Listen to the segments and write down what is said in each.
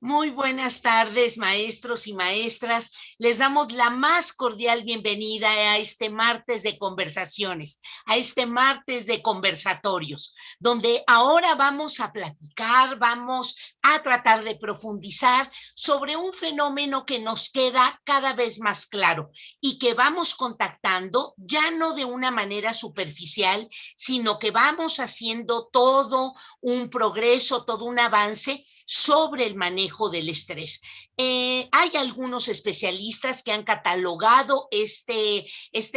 Muy buenas tardes, maestros y maestras. Les damos la más cordial bienvenida a este martes de conversaciones, a este martes de conversatorios, donde ahora vamos a platicar, vamos a tratar de profundizar sobre un fenómeno que nos queda cada vez más claro y que vamos contactando ya no de una manera superficial, sino que vamos haciendo todo un progreso, todo un avance sobre el manejo del estrés. Hay algunos especialistas que han catalogado este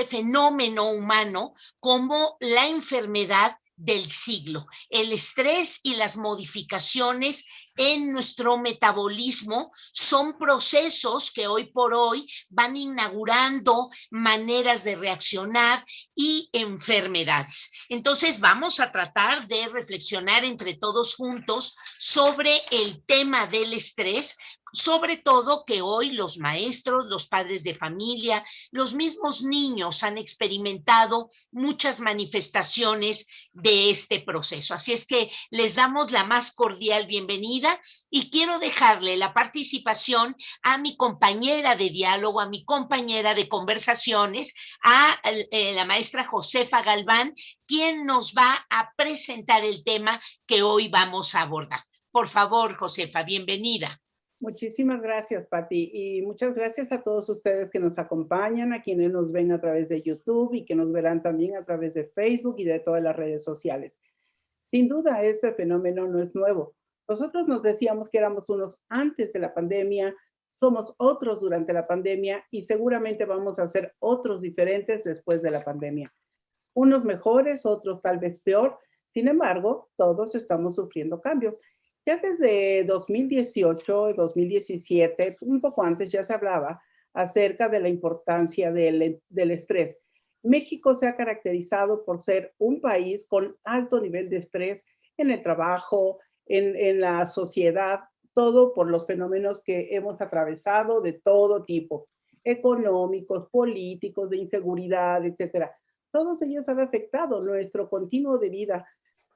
fenómeno humano como la enfermedad del siglo. El estrés y las modificaciones en nuestro metabolismo son procesos que hoy por hoy van inaugurando maneras de reaccionar y enfermedades. Entonces vamos a tratar de reflexionar entre todos juntos sobre el tema del estrés, sobre todo que hoy los maestros, los padres de familia, los mismos niños han experimentado muchas manifestaciones de este proceso. Así es que les damos la más cordial bienvenida y quiero dejarle la participación a mi compañera de diálogo, a mi compañera de conversaciones, a la maestra Josefa Galván, quien nos va a presentar el tema que hoy vamos a abordar. Por favor, Josefa, bienvenida. Muchísimas gracias, Pati, y muchas gracias a todos ustedes que nos acompañan, a quienes nos ven a través de YouTube y que nos verán también a través de Facebook y de todas las redes sociales. Sin duda, este fenómeno no es nuevo. Nosotros nos decíamos que éramos unos antes de la pandemia, somos otros durante la pandemia y seguramente vamos a ser otros diferentes después de la pandemia. Unos mejores, otros tal vez peor. Sin embargo, todos estamos sufriendo cambios. Ya desde 2018, 2017, un poco antes ya se hablaba acerca de la importancia del estrés. México se ha caracterizado por ser un país con alto nivel de estrés en el trabajo, en la sociedad, todo por los fenómenos que hemos atravesado de todo tipo, económicos, políticos, de inseguridad, etcétera. Todos ellos han afectado nuestro continuo de vida.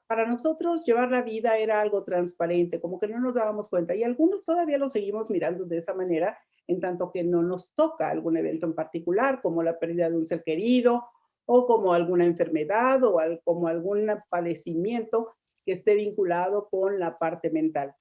Para nosotros llevar la vida era algo transparente, como que no nos dábamos cuenta y algunos todavía lo seguimos mirando de esa manera, en tanto que no nos toca algún evento en particular, como la pérdida de un ser querido o como alguna enfermedad o como algún padecimiento que esté vinculado con la parte mental.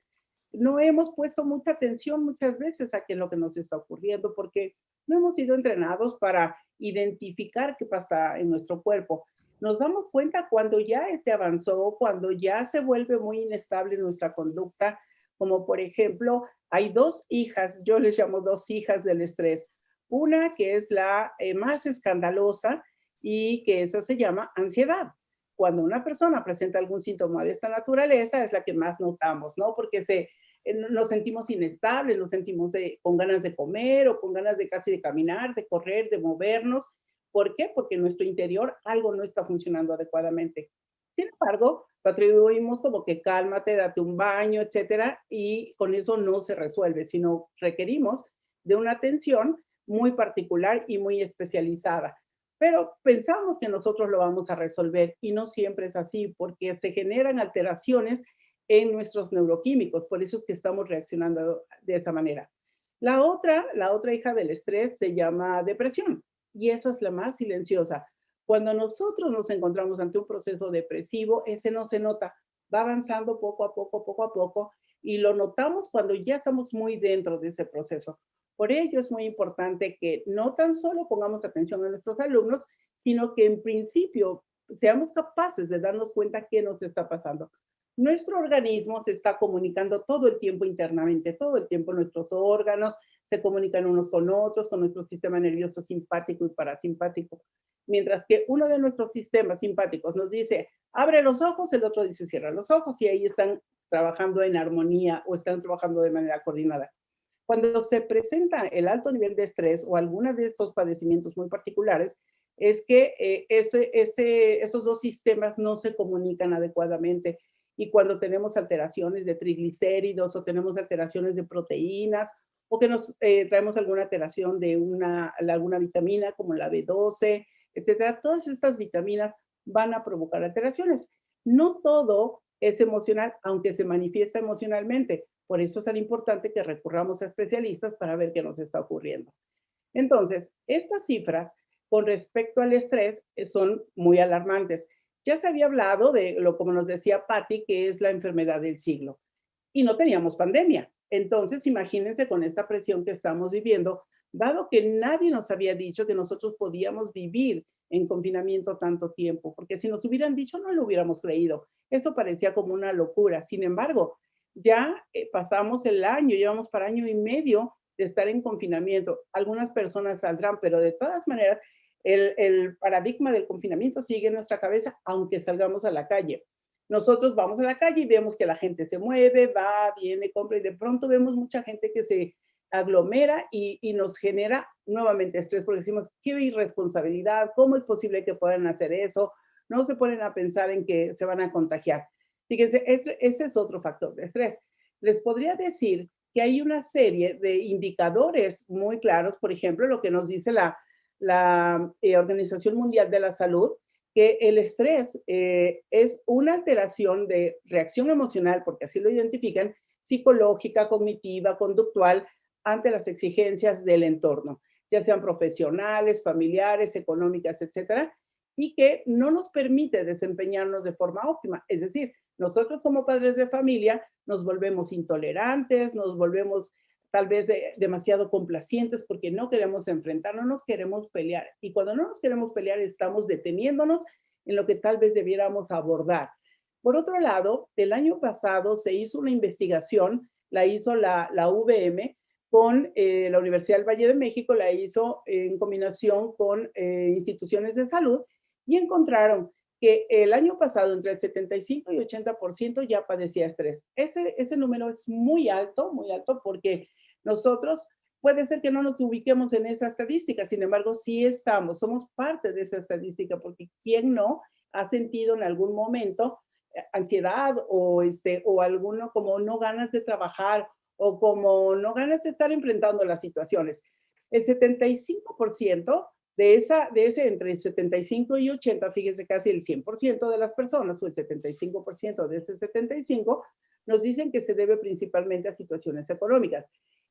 No hemos puesto mucha atención muchas veces a qué es lo que nos está ocurriendo porque no hemos sido entrenados para identificar qué pasa en nuestro cuerpo. Nos damos cuenta cuando ya este avanzó, cuando ya se vuelve muy inestable nuestra conducta, como por ejemplo, hay dos hijas, yo les llamo dos hijas del estrés. Una que es la más escandalosa, y que esa se llama ansiedad. Cuando una persona presenta algún síntoma de esta naturaleza es la que más notamos, ¿no? Porque nos sentimos inestables, nos sentimos con ganas de comer o con ganas de casi de caminar, de correr, de movernos. ¿Por qué? Porque en nuestro interior algo no está funcionando adecuadamente. Sin embargo, lo atribuimos como que cálmate, date un baño, etcétera, y con eso no se resuelve, sino requerimos de una atención muy particular y muy especializada. Pero pensamos que nosotros lo vamos a resolver y no siempre es así porque se generan alteraciones en nuestros neuroquímicos, por eso es que estamos reaccionando de esa manera. La otra hija del estrés se llama depresión y esa es la más silenciosa. Cuando nosotros nos encontramos ante un proceso depresivo, ese no se nota, va avanzando poco a poco, y lo notamos cuando ya estamos muy dentro de ese proceso. Por ello es muy importante que no tan solo pongamos atención a nuestros alumnos, sino que en principio seamos capaces de darnos cuenta qué nos está pasando. Nuestro organismo se está comunicando todo el tiempo internamente, todo el tiempo nuestros órganos se comunican unos con otros, con nuestro sistema nervioso simpático y parasimpático. Mientras que uno de nuestros sistemas simpáticos nos dice, abre los ojos, el otro dice, cierra los ojos, y ahí están trabajando en armonía o están trabajando de manera coordinada. Cuando se presenta el alto nivel de estrés o alguno de estos padecimientos muy particulares, es que estos dos sistemas no se comunican adecuadamente. Y cuando tenemos alteraciones de triglicéridos o tenemos alteraciones de proteínas o que nos traemos alguna alteración de alguna vitamina como la B12, etcétera, todas estas vitaminas van a provocar alteraciones. No todo es emocional, aunque se manifiesta emocionalmente. Por eso es tan importante que recurramos a especialistas para ver qué nos está ocurriendo. Entonces, estas cifras con respecto al estrés son muy alarmantes. Ya se había hablado de lo, como nos decía Patti, que es la enfermedad del siglo. Y no teníamos pandemia. Entonces, imagínense con esta presión que estamos viviendo, dado que nadie nos había dicho que nosotros podíamos vivir en confinamiento tanto tiempo, porque si nos hubieran dicho no lo hubiéramos creído. Eso parecía como una locura. Sin embargo, ya pasamos el año, llevamos para año y medio de estar en confinamiento. Algunas personas saldrán, pero de todas maneras, el paradigma del confinamiento sigue en nuestra cabeza, aunque salgamos a la calle. Nosotros vamos a la calle y vemos que la gente se mueve, va, viene, compra, y de pronto vemos mucha gente que se aglomera y nos genera nuevamente estrés, porque decimos, qué irresponsabilidad, ¿cómo es posible que puedan hacer eso? No se ponen a pensar en que se van a contagiar. Fíjense, ese es otro factor de estrés. Les podría decir que hay una serie de indicadores muy claros, por ejemplo, lo que nos dice la Organización Mundial de la Salud, que el estrés es una alteración de reacción emocional, porque así lo identifican, psicológica, cognitiva, conductual, ante las exigencias del entorno, ya sean profesionales, familiares, económicas, etcétera, y que no nos permite desempeñarnos de forma óptima. Es decir, nosotros como padres de familia nos volvemos intolerantes, nos volvemos tal vez demasiado complacientes porque no queremos enfrentarnos, no nos queremos pelear. Y cuando no nos queremos pelear, estamos deteniéndonos en lo que tal vez debiéramos abordar. Por otro lado, el año pasado se hizo una investigación, la hizo la UVM con la Universidad del Valle de México, la hizo en combinación con instituciones de salud y encontraron que el año pasado entre el 75 y 80% ya padecía estrés. Ese número es muy alto porque nosotros puede ser que no nos ubiquemos en esa estadística, sin embargo, sí estamos, somos parte de esa estadística, porque ¿quién no ha sentido en algún momento ansiedad o alguno como no ganas de trabajar o como no ganas de estar enfrentando las situaciones? El 75% de ese entre 75 y 80, fíjese, casi el 100% de las personas, o el 75% de ese 75, nos dicen que se debe principalmente a situaciones económicas.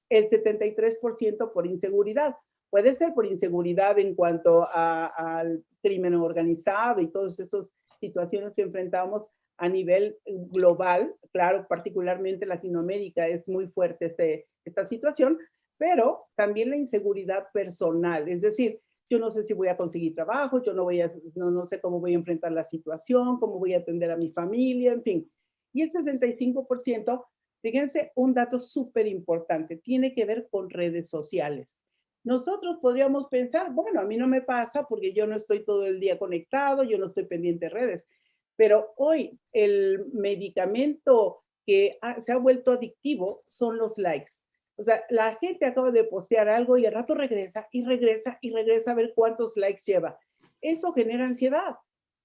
El 73% por inseguridad. Puede ser por inseguridad en cuanto al crimen organizado y todas estas situaciones que enfrentamos a nivel global. Claro, particularmente Latinoamérica es muy fuerte esta situación, pero también la inseguridad personal. Es decir, yo no sé si voy a conseguir trabajo, yo no sé cómo voy a enfrentar la situación, cómo voy a atender a mi familia, en fin. Y el 65%, fíjense, un dato súper importante, tiene que ver con redes sociales. Nosotros podríamos pensar, bueno, a mí no me pasa porque yo no estoy todo el día conectado, yo no estoy pendiente de redes, pero hoy el medicamento que se ha vuelto adictivo son los likes. O sea, la gente acaba de postear algo y al rato regresa y regresa y regresa a ver cuántos likes lleva. Eso genera ansiedad.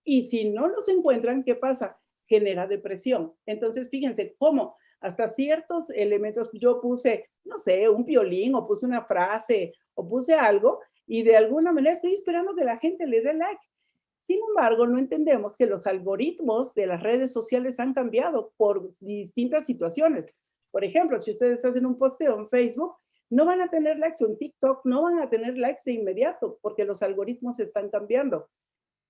Y si no los encuentran, ¿qué pasa? Genera depresión. Entonces, fíjense cómo hasta ciertos elementos yo puse, no sé, un violín o puse una frase o puse algo y de alguna manera estoy esperando que la gente le dé like. Sin embargo, no entendemos que los algoritmos de las redes sociales han cambiado por distintas situaciones. Por ejemplo, si ustedes hacen un posteo en Facebook, no van a tener likes, o en TikTok no van a tener likes de inmediato porque los algoritmos están cambiando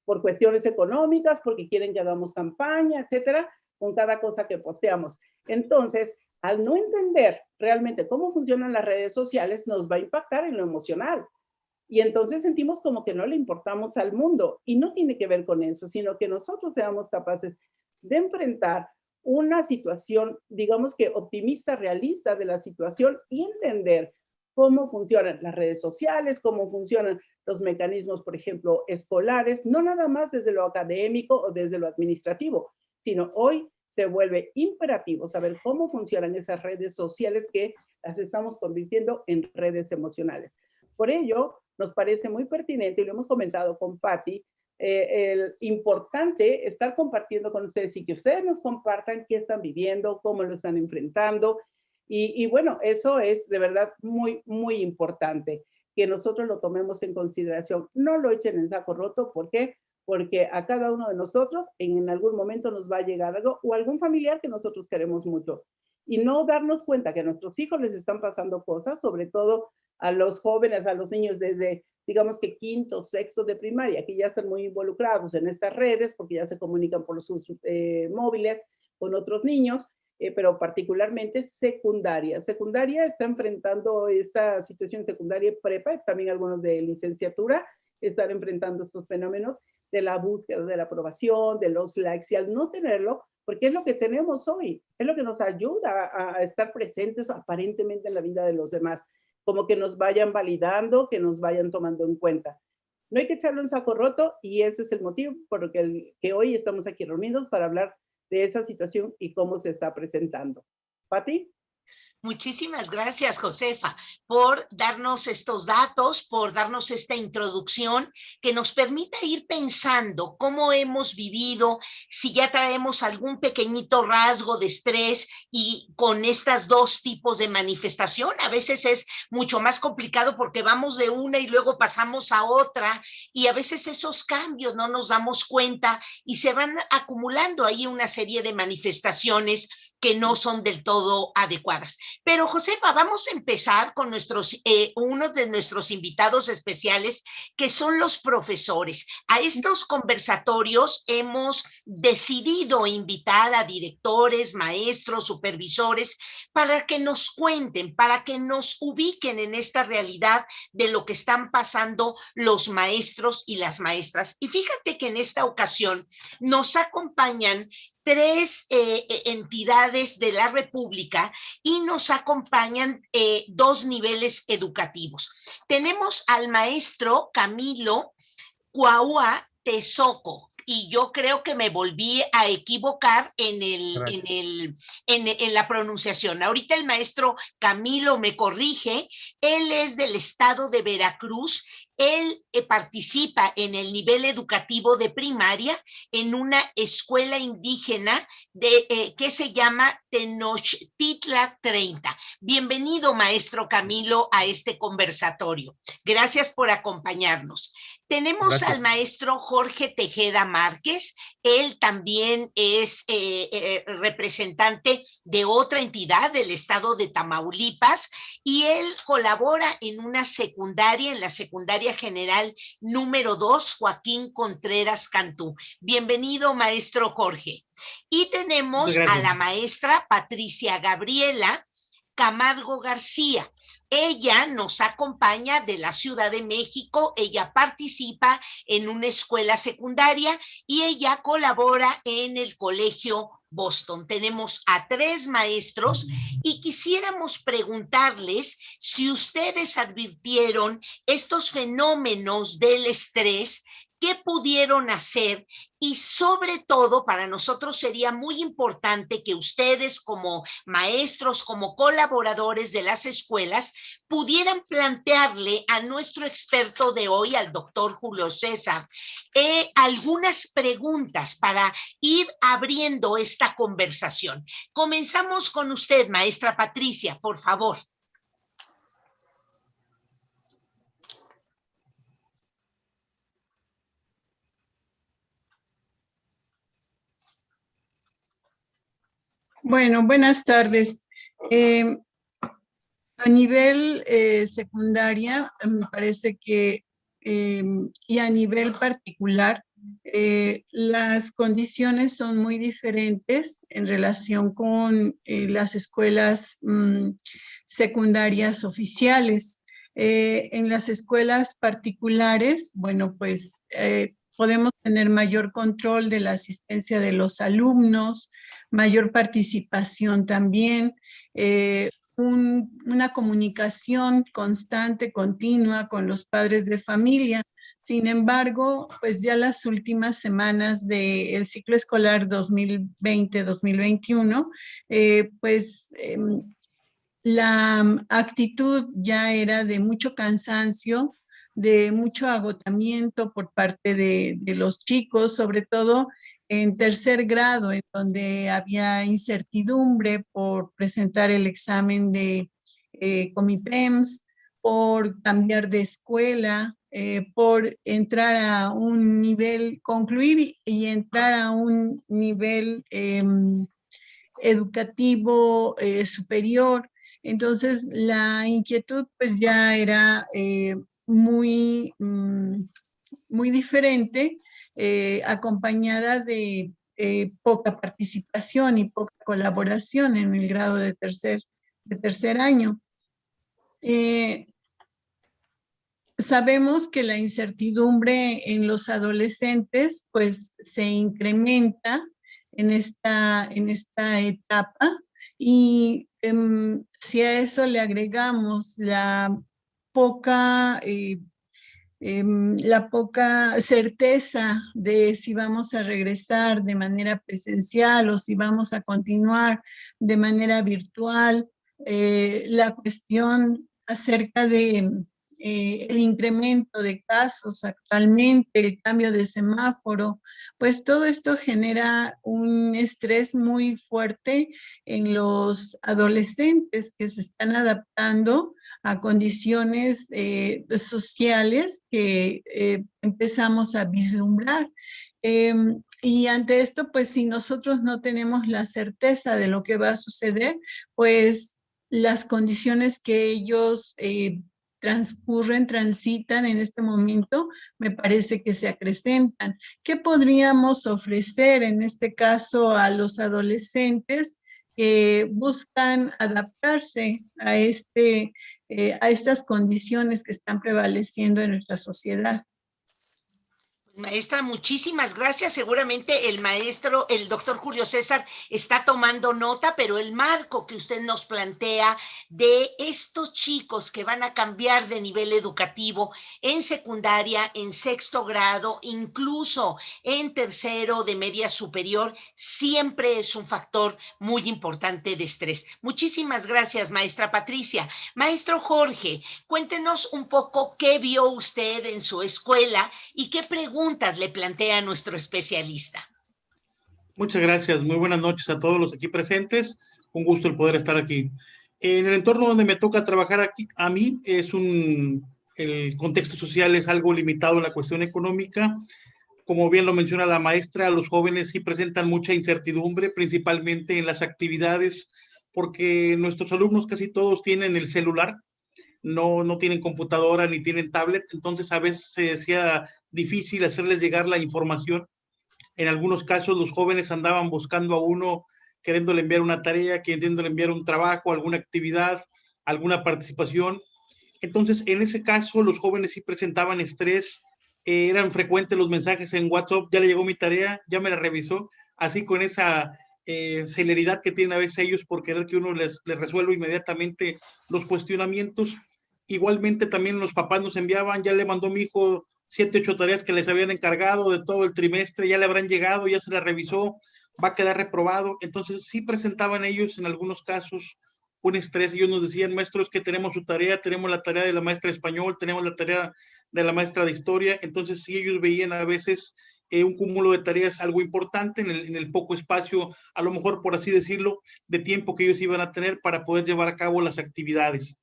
por cuestiones económicas, porque quieren que hagamos campaña, etcétera, con cada cosa que posteamos. Entonces, al no entender realmente cómo funcionan las redes sociales, nos va a impactar en lo emocional. Y entonces sentimos como que no le importamos al mundo. Y no tiene que ver con eso, sino que nosotros seamos capaces de enfrentar una situación, digamos que optimista, realista de la situación y entender cómo funcionan las redes sociales, cómo funcionan los mecanismos, por ejemplo, escolares, no nada más desde lo académico o desde lo administrativo, sino hoy se vuelve imperativo saber cómo funcionan esas redes sociales que las estamos convirtiendo en redes emocionales. Por ello, nos parece muy pertinente, y lo hemos comentado con Patti, el importante estar compartiendo con ustedes y que ustedes nos compartan qué están viviendo, cómo lo están enfrentando. Y bueno, eso es de verdad muy, muy importante, que nosotros lo tomemos en consideración. No lo echen en saco roto. ¿Por qué? Porque a cada uno de nosotros en algún momento nos va a llegar algo o algún familiar que nosotros queremos mucho. Y no darnos cuenta que a nuestros hijos les están pasando cosas, sobre todo a los jóvenes, a los niños desde, digamos que quinto, sexto de primaria, que ya están muy involucrados en estas redes porque ya se comunican por sus móviles con otros niños, pero particularmente secundaria. Secundaria está enfrentando esta situación, secundaria y prepa, también algunos de licenciatura están enfrentando estos fenómenos de la búsqueda de la aprobación, de los likes, y al no tenerlo, porque es lo que tenemos hoy, es lo que nos ayuda a estar presentes aparentemente en la vida de los demás, como que nos vayan validando, que nos vayan tomando en cuenta. No hay que echarlo en saco roto y ese es el motivo por el que hoy estamos aquí reunidos para hablar de esa situación y cómo se está presentando. ¿Pati? Muchísimas gracias, Josefa, por darnos estos datos, por darnos esta introducción que nos permita ir pensando cómo hemos vivido, si ya traemos algún pequeñito rasgo de estrés y con estos dos tipos de manifestación. A veces es mucho más complicado porque vamos de una y luego pasamos a otra y a veces esos cambios no nos damos cuenta y se van acumulando ahí una serie de manifestaciones que no son del todo adecuadas. Pero Josefa, vamos a empezar con uno de nuestros invitados especiales, que son los profesores. A estos conversatorios hemos decidido invitar a directores, maestros, supervisores, para que nos cuenten, para que nos ubiquen en esta realidad de lo que están pasando los maestros y las maestras. Y fíjate que en esta ocasión nos acompañan tres entidades de la República y nos acompañan dos niveles educativos. Tenemos al maestro Camilo Cuaua Tezoco, y yo creo que me volví a equivocar en la pronunciación. Ahorita el maestro Camilo me corrige, él es del estado de Veracruz. Él participa en el nivel educativo de primaria en una escuela indígena que se llama Tenochtitlan 30. Bienvenido, maestro Camilo, a este conversatorio. Gracias por acompañarnos. Tenemos al maestro Jorge Tejeda Márquez. Él también es representante de otra entidad del estado de Tamaulipas y él colabora en una secundaria, en la secundaria general número 2, Joaquín Contreras Cantú. Bienvenido, maestro Jorge. Y tenemos a la maestra Patricia Gabriela Camargo García. Ella nos acompaña de la Ciudad de México, ella participa en una escuela secundaria y ella colabora en el Colegio Boston. Tenemos a 3 maestros y quisiéramos preguntarles si ustedes advirtieron estos fenómenos del estrés, qué pudieron hacer y sobre todo para nosotros sería muy importante que ustedes como maestros, como colaboradores de las escuelas, pudieran plantearle a nuestro experto de hoy, al doctor Julio César, algunas preguntas para ir abriendo esta conversación. Comenzamos con usted, maestra Patricia, por favor. Bueno, buenas tardes. A nivel secundaria, me parece que, y a nivel particular, las condiciones son muy diferentes en relación con las escuelas secundarias oficiales. En las escuelas particulares, bueno, pues podemos tener mayor control de la asistencia de los alumnos, mayor participación también, una comunicación constante, continua con los padres de familia. Sin embargo, pues ya las últimas semanas del ciclo escolar 2020-2021, la actitud ya era de mucho cansancio, de mucho agotamiento por parte de los chicos, sobre todo en tercer grado, en donde había incertidumbre por presentar el examen de Comipems, por cambiar de escuela, por entrar a un nivel, concluir y entrar a un nivel educativo superior. Entonces, la inquietud pues ya era muy diferente, acompañada de poca participación y poca colaboración en el grado de tercer año. Sabemos que la incertidumbre en los adolescentes pues se incrementa en esta etapa y si a eso le agregamos la poca certeza de si vamos a regresar de manera presencial o si vamos a continuar de manera virtual, la cuestión acerca de el incremento de casos actualmente, el cambio de semáforo, pues todo esto genera un estrés muy fuerte en los adolescentes que se están adaptando a condiciones sociales que empezamos a vislumbrar. Y ante esto, pues si nosotros no tenemos la certeza de lo que va a suceder, pues las condiciones que ellos transitan en este momento, me parece que se acrecentan. ¿Qué podríamos ofrecer en este caso a los adolescentes que buscan adaptarse a estas condiciones que están prevaleciendo en nuestra sociedad? Maestra, muchísimas gracias. Seguramente el doctor Julio César está tomando nota, pero el marco que usted nos plantea de estos chicos que van a cambiar de nivel educativo en secundaria, en sexto grado, incluso en tercero de media superior, siempre es un factor muy importante de estrés. Muchísimas gracias, maestra Patricia. Maestro Jorge, cuéntenos un poco qué vio usted en su escuela y qué preguntas le plantea a nuestro especialista. Muchas gracias. Muy buenas noches a todos los aquí presentes. Un gusto el poder estar aquí. En el entorno donde me toca trabajar aquí, a mí el contexto social es algo limitado en la cuestión económica. Como bien lo menciona la maestra, los jóvenes sí presentan mucha incertidumbre, principalmente en las actividades, porque nuestros alumnos casi todos tienen el celular, no tienen computadora ni tienen tablet, entonces a veces se hacía difícil hacerles llegar la información. En algunos casos los jóvenes andaban buscando a uno, queriéndole enviar una tarea, queriéndole enviar un trabajo, alguna actividad, alguna participación. Entonces, en ese caso, los jóvenes sí presentaban estrés, eran frecuentes los mensajes en WhatsApp: ya le llegó mi tarea, ya me la revisó, así con esa celeridad que tienen a veces ellos por querer que uno les resuelva inmediatamente los cuestionamientos. Igualmente también los papás nos enviaban: ya le mandó mi hijo 7, 8 tareas que les habían encargado de todo el trimestre, ya le habrán llegado, ya se la revisó, va a quedar reprobado. Entonces sí presentaban ellos en algunos casos un estrés. Ellos nos decían: maestros, que tenemos su tarea, tenemos la tarea de la maestra de español, tenemos la tarea de la maestra de historia. Entonces sí, ellos veían a veces un cúmulo de tareas algo importante en el poco espacio, a lo mejor, por así decirlo, de tiempo que ellos iban a tener para poder llevar a cabo las actividades.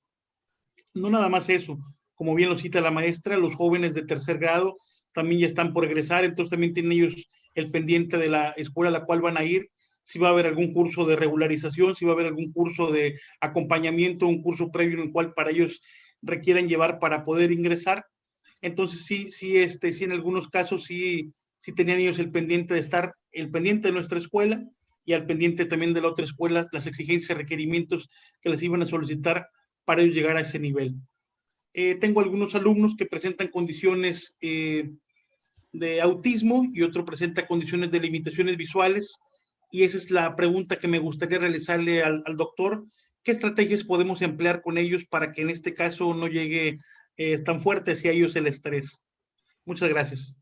No nada más eso, como bien lo cita la maestra, los jóvenes de tercer grado también ya están por egresar, entonces también tienen ellos el pendiente de la escuela a la cual van a ir, si va a haber algún curso de regularización, si va a haber algún curso de acompañamiento, un curso previo en el cual para ellos requieren llevar para poder ingresar. Entonces sí, en algunos casos sí tenían ellos el pendiente de estar, el pendiente de nuestra escuela y al pendiente también de la otra escuela, las exigencias y requerimientos que les iban a solicitar para ellos llegar a ese nivel. Tengo algunos alumnos que presentan condiciones de autismo y otro presenta condiciones de limitaciones visuales, y esa es la pregunta que me gustaría realizarle al doctor: ¿qué estrategias podemos emplear con ellos para que en este caso no llegue tan fuerte hacia ellos el estrés? Muchas gracias.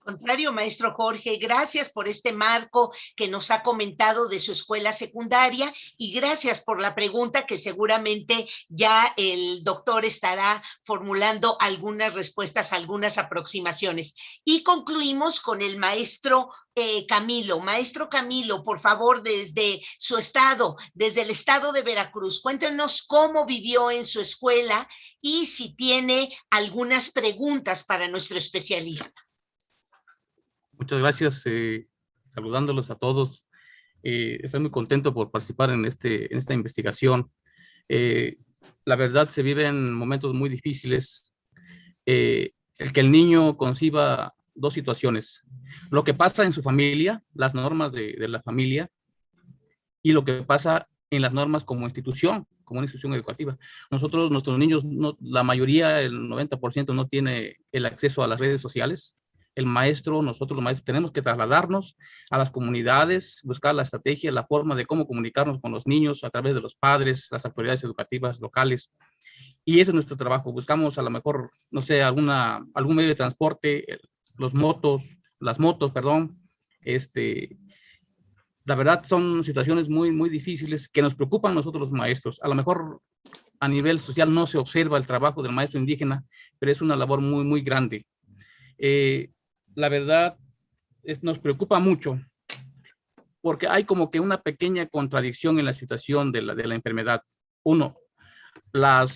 Al contrario, maestro Jorge, gracias por este marco que nos ha comentado de su escuela secundaria y gracias por la pregunta que seguramente ya el doctor estará formulando algunas respuestas, algunas aproximaciones. Y concluimos con el maestro Camilo. Maestro Camilo, por favor, desde su estado, desde el estado de Veracruz, cuéntenos cómo vivió en su escuela y si tiene algunas preguntas para nuestro especialista. Muchas gracias, saludándolos a todos. Estoy muy contento por participar en esta investigación. La verdad, se viven momentos muy difíciles. El que el niño conciba dos situaciones: lo que pasa en su familia, las normas de la familia, y lo que pasa en las normas como institución, como una institución educativa. Nuestros niños, la mayoría, el 90%, no tiene el acceso a las redes sociales. Nosotros los maestros tenemos que trasladarnos a las comunidades, buscar la estrategia, la forma de cómo comunicarnos con los niños a través de los padres, las autoridades educativas locales. Y ese es nuestro trabajo. Buscamos a lo mejor, no sé, algún medio de transporte, las motos, la verdad son situaciones muy, muy difíciles que nos preocupan a nosotros los maestros. A lo mejor a nivel social no se observa el trabajo del maestro indígena, pero es una labor muy, muy grande. La verdad nos preocupa mucho porque hay como que una pequeña contradicción en la situación de la enfermedad. Uno, la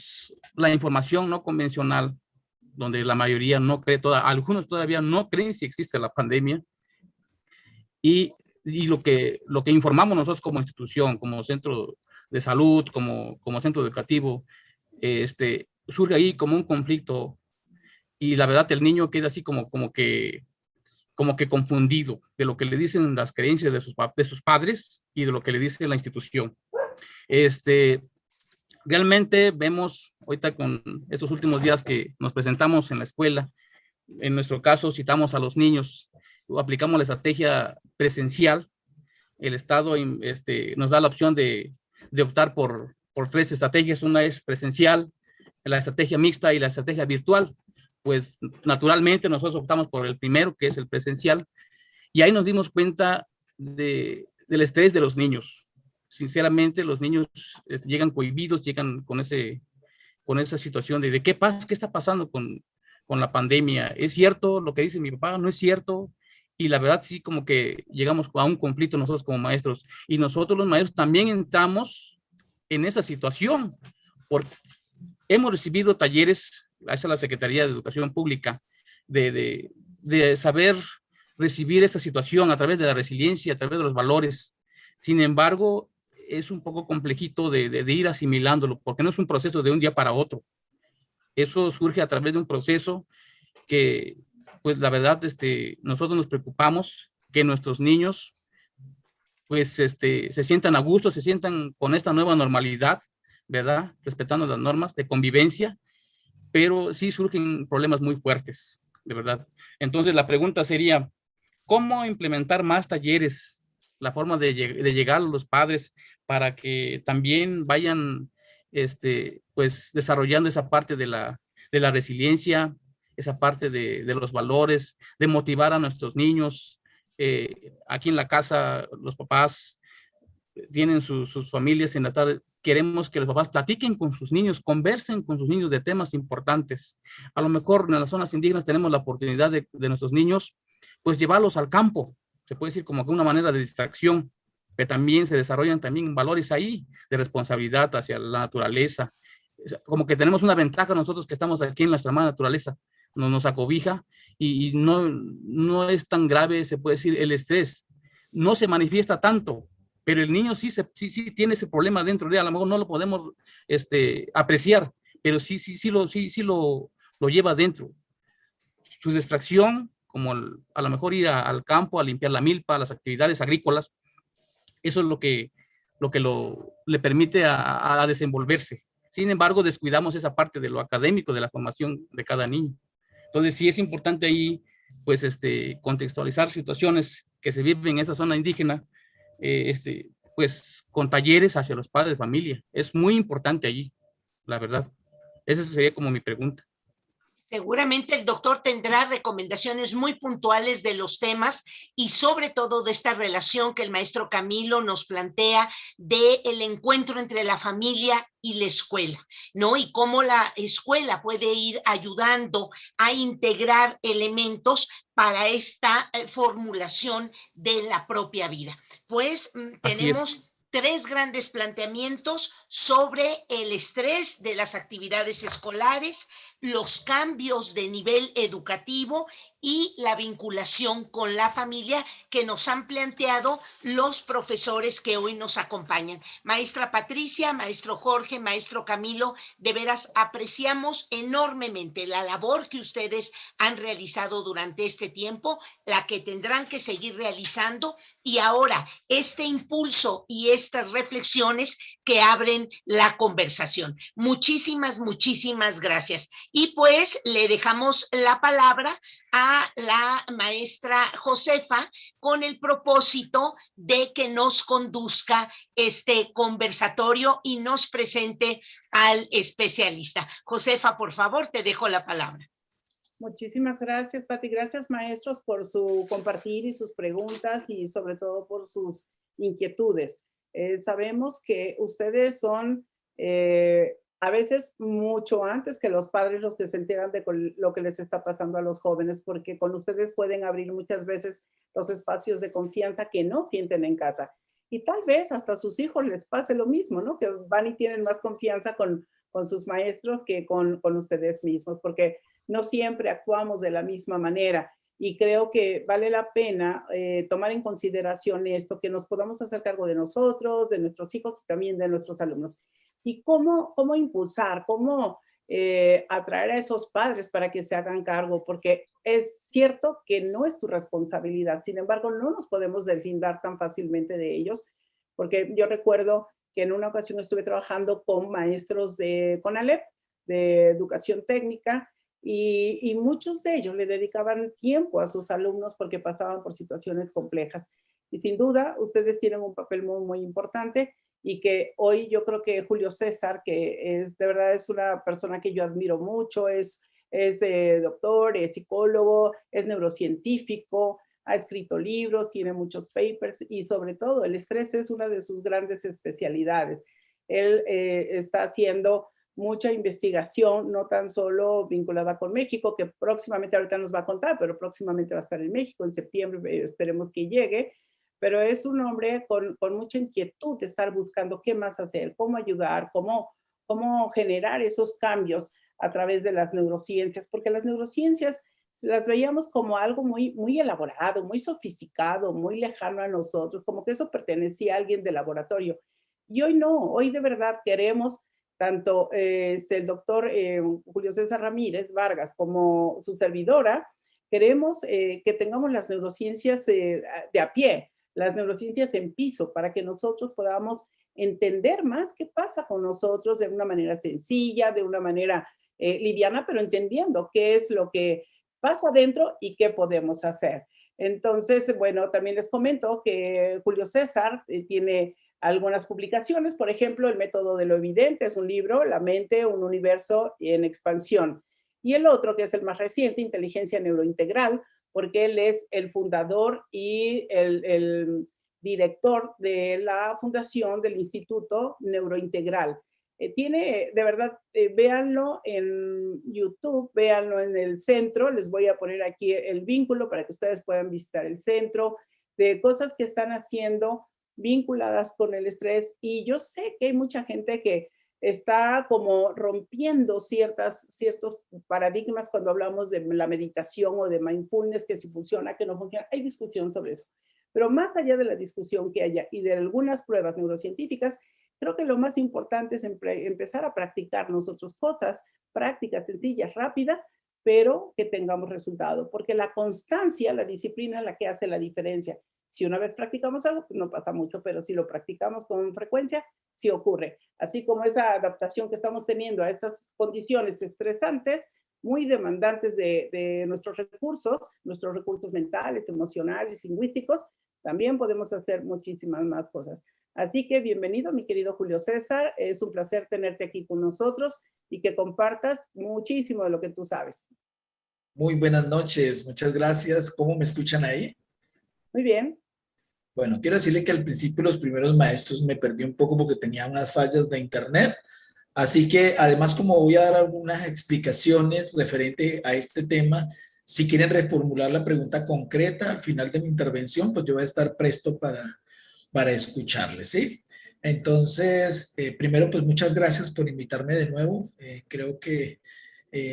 información no convencional, donde la mayoría no cree, algunos todavía no creen si existe la pandemia, y lo que informamos nosotros como institución, como centro de salud, como centro educativo, surge ahí como un conflicto. Y la verdad, el niño queda así como que confundido de lo que le dicen las creencias de sus padres y de lo que le dice la institución. Realmente vemos ahorita con estos últimos días que nos presentamos en la escuela, en nuestro caso citamos a los niños, aplicamos la estrategia presencial. El Estado nos da la opción de optar por 3 estrategias. Una es presencial, la estrategia mixta y la estrategia virtual. Pues naturalmente nosotros optamos por el primero, que es el presencial, y ahí nos dimos cuenta del estrés de los niños. Sinceramente, los niños llegan cohibidos, llegan con esa situación de qué está pasando con la pandemia. ¿Es cierto lo que dice mi papá? ¿No es cierto? Y la verdad sí, como que llegamos a un conflicto nosotros como maestros, y nosotros los maestros también entramos en esa situación, porque hemos recibido talleres gracias a la Secretaría de Educación Pública, de saber recibir esta situación a través de la resiliencia, a través de los valores. Sin embargo, es un poco complejito de ir asimilándolo, porque no es un proceso de un día para otro. Eso surge a través de un proceso que, pues la verdad, nosotros nos preocupamos que nuestros niños, pues, se sientan a gusto, se sientan con esta nueva normalidad, ¿verdad? Respetando las normas de convivencia, pero sí surgen problemas muy fuertes, de verdad. Entonces la pregunta sería, ¿cómo implementar más talleres? La forma de llegar a los padres para que también vayan pues desarrollando esa parte de la resiliencia, esa parte de los valores, de motivar a nuestros niños. Aquí en la casa los papás tienen sus familias en la tarde. Queremos que los papás platiquen con sus niños, conversen con sus niños de temas importantes. A lo mejor en las zonas indígenas tenemos la oportunidad de nuestros niños, pues llevarlos al campo, se puede decir como que una manera de distracción, pero también se desarrollan también valores ahí de responsabilidad hacia la naturaleza. Como que tenemos una ventaja nosotros que estamos aquí en nuestra amada naturaleza, nos acobija y no es tan grave, se puede decir, el estrés. No se manifiesta tanto, pero el niño sí tiene ese problema dentro de él. A lo mejor no lo podemos apreciar, pero sí lo lleva dentro. Su distracción, como a lo mejor ir al campo a limpiar la milpa, las actividades agrícolas, eso es lo que le permite a desenvolverse. Sin embargo, descuidamos esa parte de lo académico, de la formación de cada niño. Entonces, sí es importante ahí, pues, contextualizar situaciones que se viven en esa zona indígena, pues, con talleres hacia los padres de familia. Es muy importante allí, la verdad. Esa sería como mi pregunta. Seguramente el doctor tendrá recomendaciones muy puntuales de los temas y sobre todo de esta relación que el maestro Camilo nos plantea del encuentro entre la familia y la escuela, ¿no? Y cómo la escuela puede ir ayudando a integrar elementos para esta formulación de la propia vida. Pues tenemos 3 grandes planteamientos sobre el estrés de las actividades escolares, los cambios de nivel educativo y la vinculación con la familia que nos han planteado los profesores que hoy nos acompañan. Maestra Patricia, maestro Jorge, maestro Camilo, de veras apreciamos enormemente la labor que ustedes han realizado durante este tiempo, la que tendrán que seguir realizando y ahora este impulso y estas reflexiones que abren la conversación. Muchísimas, muchísimas gracias. Y pues le dejamos la palabra a la maestra Josefa con el propósito de que nos conduzca este conversatorio y nos presente al especialista. Josefa, por favor, te dejo la palabra. Muchísimas gracias, Pati. Gracias, maestros, por su compartir y sus preguntas y sobre todo por sus inquietudes. Sabemos que ustedes son a veces mucho antes que los padres los que se enteran de lo que les está pasando a los jóvenes, porque con ustedes pueden abrir muchas veces los espacios de confianza que no sienten en casa. Y tal vez hasta a sus hijos les pase lo mismo, ¿no? Que van y tienen más confianza con sus maestros que con ustedes mismos, porque no siempre actuamos de la misma manera. Y creo que vale la pena tomar en consideración esto, que nos podamos hacer cargo de nosotros, de nuestros hijos y también de nuestros alumnos. Y cómo impulsar, cómo atraer a esos padres para que se hagan cargo, porque es cierto que no es tu responsabilidad. Sin embargo, no nos podemos deslindar tan fácilmente de ellos, porque yo recuerdo que en una ocasión estuve trabajando con maestros de CONALEP, de educación técnica, y muchos de ellos le dedicaban tiempo a sus alumnos porque pasaban por situaciones complejas. Y sin duda, ustedes tienen un papel muy, muy importante y que hoy yo creo que Julio César, que de verdad es una persona que yo admiro mucho, es doctor, es psicólogo, es neurocientífico, ha escrito libros, tiene muchos papers y sobre todo el estrés es una de sus grandes especialidades. Él está haciendo mucha investigación, no tan solo vinculada con México, que próximamente ahorita nos va a contar, pero próximamente va a estar en México, en septiembre esperemos que llegue, pero es un hombre con mucha inquietud de estar buscando qué más hacer, cómo ayudar, cómo generar esos cambios a través de las neurociencias, porque las neurociencias las veíamos como algo muy, muy elaborado, muy sofisticado, muy lejano a nosotros, como que eso pertenecía a alguien de laboratorio. Y hoy no, hoy de verdad queremos tanto el doctor Julio César Ramírez Vargas como su servidora, queremos que tengamos las neurociencias de a pie, las neurociencias en piso, para que nosotros podamos entender más qué pasa con nosotros de una manera sencilla, de una manera liviana, pero entendiendo qué es lo que pasa adentro y qué podemos hacer. Entonces, bueno, también les comento que Julio César tiene algunas publicaciones, por ejemplo, El método de lo evidente es un libro, La mente, un universo en expansión. Y el otro, que es el más reciente, Inteligencia Neurointegral, porque él es el fundador y el director de la fundación del Instituto Neurointegral. Tiene, de verdad, véanlo en YouTube, véanlo en el centro, les voy a poner aquí el vínculo para que ustedes puedan visitar el centro, de cosas que están haciendo vinculadas con el estrés. Y yo sé que hay mucha gente que está como rompiendo ciertos paradigmas cuando hablamos de la meditación o de mindfulness, que si funciona, que no funciona. Hay discusión sobre eso. Pero más allá de la discusión que haya y de algunas pruebas neurocientíficas, creo que lo más importante es empezar a practicar nosotros cosas, prácticas sencillas, rápidas, pero que tengamos resultado. Porque la constancia, la disciplina es la que hace la diferencia. Si una vez practicamos algo, pues no pasa mucho, pero si lo practicamos con frecuencia, sí ocurre. Así como esa adaptación que estamos teniendo a estas condiciones estresantes, muy demandantes de nuestros recursos mentales, emocionales, lingüísticos, también podemos hacer muchísimas más cosas. Así que bienvenido, mi querido Julio César. Es un placer tenerte aquí con nosotros y que compartas muchísimo de lo que tú sabes. Muy buenas noches, muchas gracias. ¿Cómo me escuchan ahí? Muy bien. Bueno, quiero decirle que al principio los primeros maestros me perdí un poco porque tenía unas fallas de internet. Así que además, como voy a dar algunas explicaciones referente a este tema, si quieren reformular la pregunta concreta al final de mi intervención, pues yo voy a estar presto para escucharles, ¿sí? Entonces, primero, pues muchas gracias por invitarme de nuevo. Creo que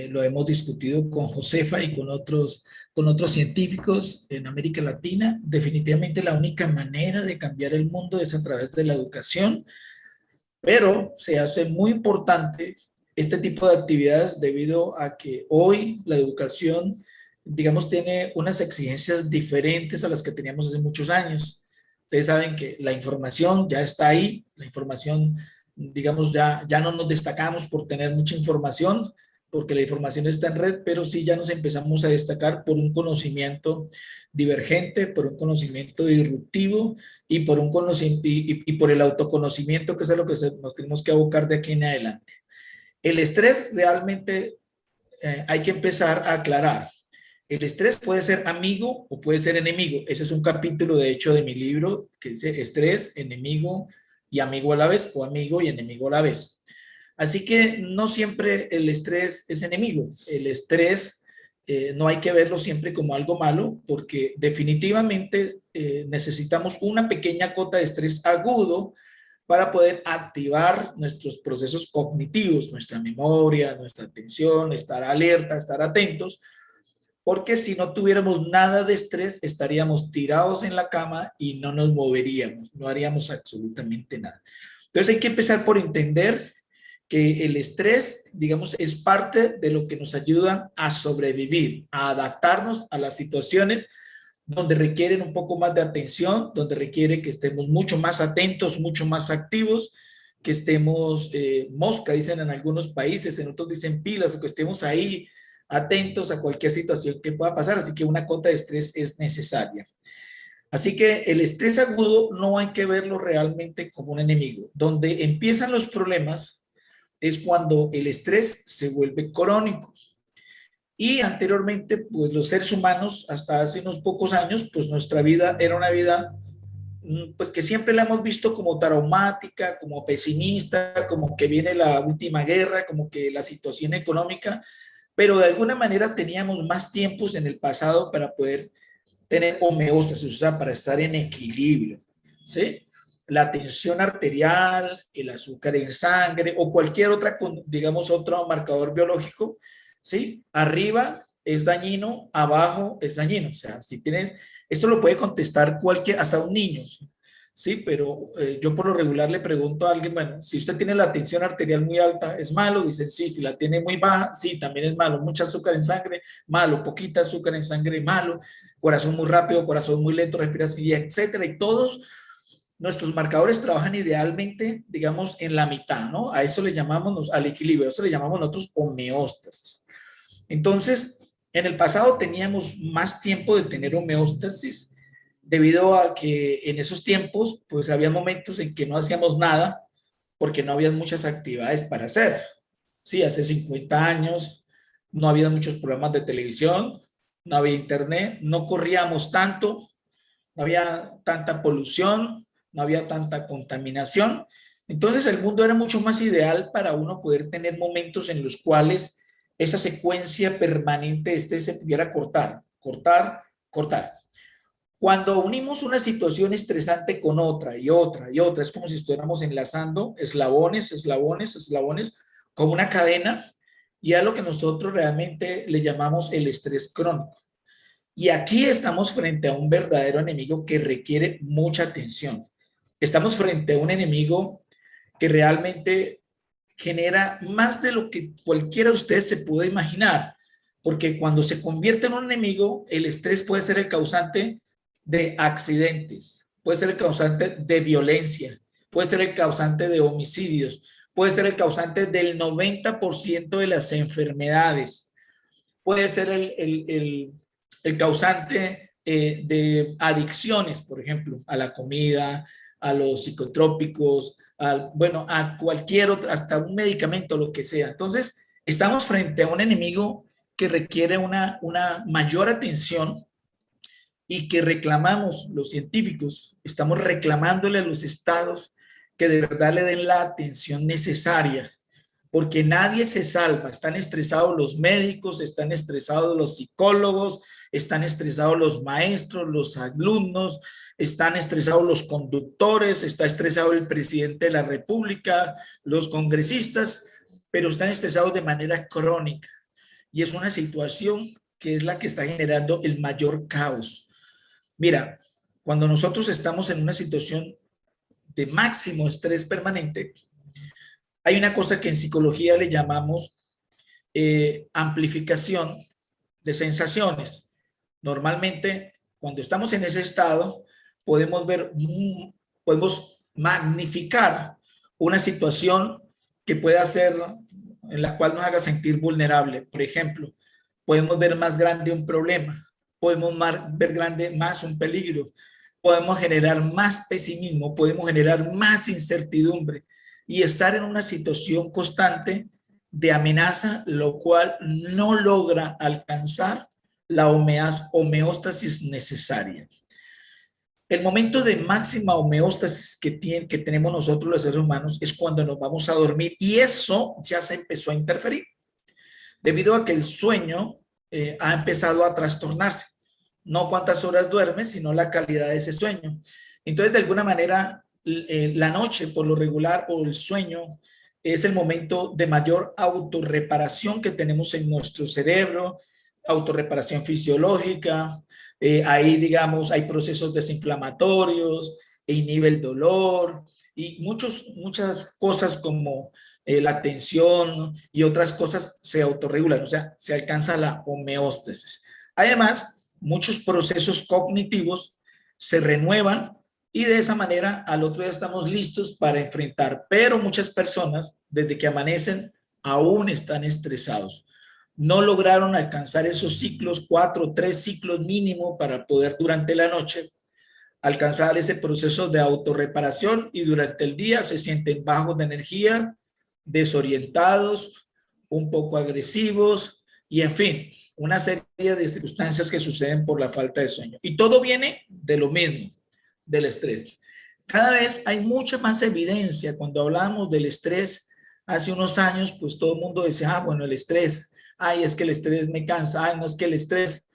lo hemos discutido con Josefa y con otros científicos en América Latina. Definitivamente la única manera de cambiar el mundo es a través de la educación, pero se hace muy importante este tipo de actividades debido a que hoy la educación, digamos, tiene unas exigencias diferentes a las que teníamos hace muchos años. Ustedes saben que la información ya está ahí, la información, digamos, ya no nos destacamos por tener mucha información, porque la información está en red, pero sí ya nos empezamos a destacar por un conocimiento divergente, por un conocimiento disruptivo y por, y por el autoconocimiento, que es a lo que nos tenemos que abocar de aquí en adelante. El estrés realmente hay que empezar a aclarar. El estrés puede ser amigo o puede ser enemigo. Ese es un capítulo, de hecho, de mi libro que dice estrés, enemigo y amigo a la vez, o amigo y enemigo a la vez. Así que no siempre el estrés es enemigo. El estrés no hay que verlo siempre como algo malo, porque definitivamente necesitamos una pequeña cota de estrés agudo para poder activar nuestros procesos cognitivos, nuestra memoria, nuestra atención, estar alerta, estar atentos, porque si no tuviéramos nada de estrés, estaríamos tirados en la cama y no nos moveríamos, no haríamos absolutamente nada. Entonces hay que empezar por entender que el estrés, digamos, es parte de lo que nos ayuda a sobrevivir, a adaptarnos a las situaciones donde requieren un poco más de atención, donde requiere que estemos mucho más atentos, mucho más activos, que estemos mosca, dicen en algunos países, en otros dicen pilas, o que estemos ahí atentos a cualquier situación que pueda pasar. Así que una cota de estrés es necesaria. Así que el estrés agudo no hay que verlo realmente como un enemigo. Donde empiezan los problemas es cuando el estrés se vuelve crónico. Y anteriormente, pues los seres humanos, hasta hace unos pocos años, pues nuestra vida era una vida, pues que siempre la hemos visto como traumática, como pesimista, como que viene la última guerra, como que la situación económica, pero de alguna manera teníamos más tiempos en el pasado para poder tener homeostasis, o sea, para estar en equilibrio, ¿sí? La tensión arterial, el azúcar en sangre o cualquier otra, digamos, otro marcador biológico, ¿sí? Arriba es dañino, abajo es dañino. O sea, si tienes, esto lo puede contestar hasta un niño, ¿sí? Pero yo por lo regular le pregunto a alguien, bueno, si usted tiene la tensión arterial muy alta, ¿es malo? Dicen, sí. Si la tiene muy baja, sí, también es malo. Mucha azúcar en sangre, malo. Poquita azúcar en sangre, malo. Corazón muy rápido, corazón muy lento, respiración, y etcétera. Y todos nuestros marcadores trabajan idealmente, digamos, en la mitad, ¿no? A eso le llamamos, al equilibrio, a eso le llamamos nosotros homeostasis. Entonces, en el pasado teníamos más tiempo de tener homeostasis debido a que en esos tiempos, pues había momentos en que no hacíamos nada porque no había muchas actividades para hacer. Sí, hace 50 años no había muchos programas de televisión, no había internet, no corríamos tanto, no había tanta polución, no había tanta contaminación. Entonces el mundo era mucho más ideal para uno poder tener momentos en los cuales esa secuencia permanente se pudiera cortar, cortar, cortar. Cuando unimos una situación estresante con otra y otra y otra, es como si estuviéramos enlazando eslabones, eslabones, eslabones, como una cadena, y a lo que nosotros realmente le llamamos el estrés crónico. Y aquí estamos frente a un verdadero enemigo que requiere mucha atención. Estamos frente a un enemigo que realmente genera más de lo que cualquiera de ustedes se puede imaginar, porque cuando se convierte en un enemigo, el estrés puede ser el causante de accidentes, puede ser el causante de violencia, puede ser el causante de homicidios, puede ser el causante del 90% de las enfermedades, puede ser el causante de adicciones, por ejemplo, a la comida, a los psicotrópicos, bueno, a cualquier otro, hasta un medicamento, lo que sea. Entonces, estamos frente a un enemigo que requiere una mayor atención y que reclamamos los científicos, estamos reclamándole a los estados que de verdad le den la atención necesaria, porque nadie se salva. Están estresados los médicos, están estresados los psicólogos, están estresados los maestros, los alumnos, están estresados los conductores, está estresado el presidente de la República, los congresistas, pero están estresados de manera crónica. Y es una situación que es la que está generando el mayor caos. Mira, cuando nosotros estamos en una situación de máximo estrés permanente, hay una cosa que en psicología le llamamos amplificación de sensaciones. Normalmente, cuando estamos en ese estado, podemos magnificar una situación que pueda ser en la cual nos haga sentir vulnerable. Por ejemplo, podemos ver más grande un problema, podemos ver grande más un peligro, podemos generar más pesimismo, podemos generar más incertidumbre y estar en una situación constante de amenaza, lo cual no logra alcanzar la homeostasis necesaria. El momento de máxima homeostasis que tenemos nosotros los seres humanos es cuando nos vamos a dormir, y eso ya se empezó a interferir debido a que el sueño ha empezado a trastornarse. No cuántas horas duermes, sino la calidad de ese sueño. Entonces, de alguna manera, la noche por lo regular o el sueño es el momento de mayor autorreparación que tenemos en nuestro cerebro, autorreparación fisiológica. Ahí, digamos, hay procesos desinflamatorios, inhibe el dolor y muchas cosas como la tensión y otras cosas se autorregulan, o sea, se alcanza la homeostasis. Además, muchos procesos cognitivos se renuevan y de esa manera al otro día estamos listos para enfrentar, pero muchas personas desde que amanecen aún están estresados. No lograron alcanzar esos ciclos, 4 o 3 ciclos mínimo para poder durante la noche alcanzar ese proceso de autorreparación y durante el día se sienten bajos de energía, desorientados, un poco agresivos y en fin, una serie de circunstancias que suceden por la falta de sueño. Y todo viene de lo mismo, del estrés. Cada vez hay mucha más evidencia. Cuando hablamos del estrés hace unos años, pues todo el mundo decía, bueno, el estrés, ay, es que el estrés me cansa, ay, no es que el estrés,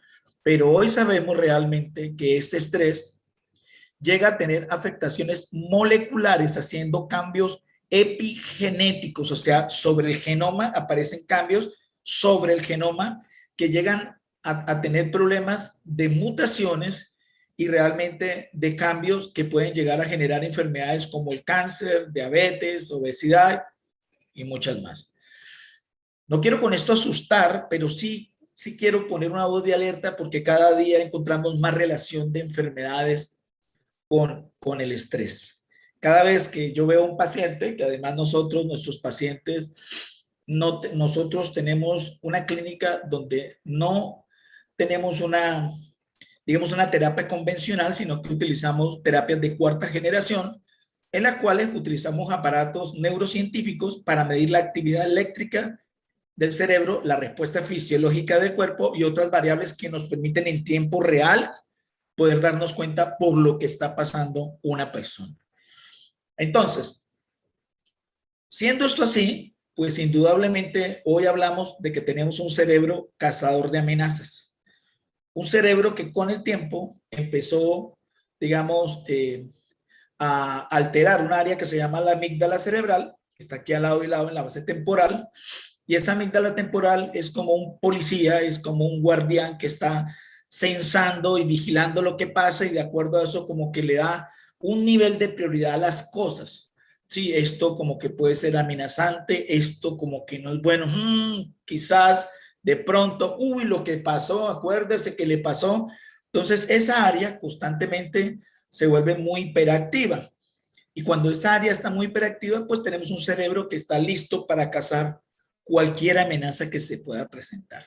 pero hoy sabemos realmente que este estrés llega a tener afectaciones moleculares, haciendo cambios epigenéticos, o sea, sobre el genoma aparecen cambios sobre el genoma que llegan a tener problemas de mutaciones y realmente de cambios que pueden llegar a generar enfermedades como el cáncer, diabetes, obesidad y muchas más. No quiero con esto asustar, pero sí quiero poner una voz de alerta porque cada día encontramos más relación de enfermedades con el estrés. Cada vez que yo veo un paciente, que además nuestros pacientes, nosotros tenemos una clínica donde no tenemos digamos, una terapia convencional, sino que utilizamos terapias de cuarta generación, en las cuales utilizamos aparatos neurocientíficos para medir la actividad eléctrica del cerebro, la respuesta fisiológica del cuerpo y otras variables que nos permiten en tiempo real poder darnos cuenta por lo que está pasando una persona. Entonces, siendo esto así, pues indudablemente hoy hablamos de que tenemos un cerebro cazador de amenazas. Un cerebro que con el tiempo empezó, digamos, a alterar un área que se llama la amígdala cerebral, que está aquí al lado y lado en la base temporal, y esa amígdala temporal es como un policía, es como un guardián que está censando y vigilando lo que pasa, y de acuerdo a eso como que le da un nivel de prioridad a las cosas. Sí, esto como que puede ser amenazante, esto como que no es bueno, quizás de pronto, uy, lo que pasó, acuérdese que le pasó. Entonces esa área constantemente se vuelve muy hiperactiva. Y cuando esa área está muy hiperactiva, pues tenemos un cerebro que está listo para cazar cualquier amenaza que se pueda presentar.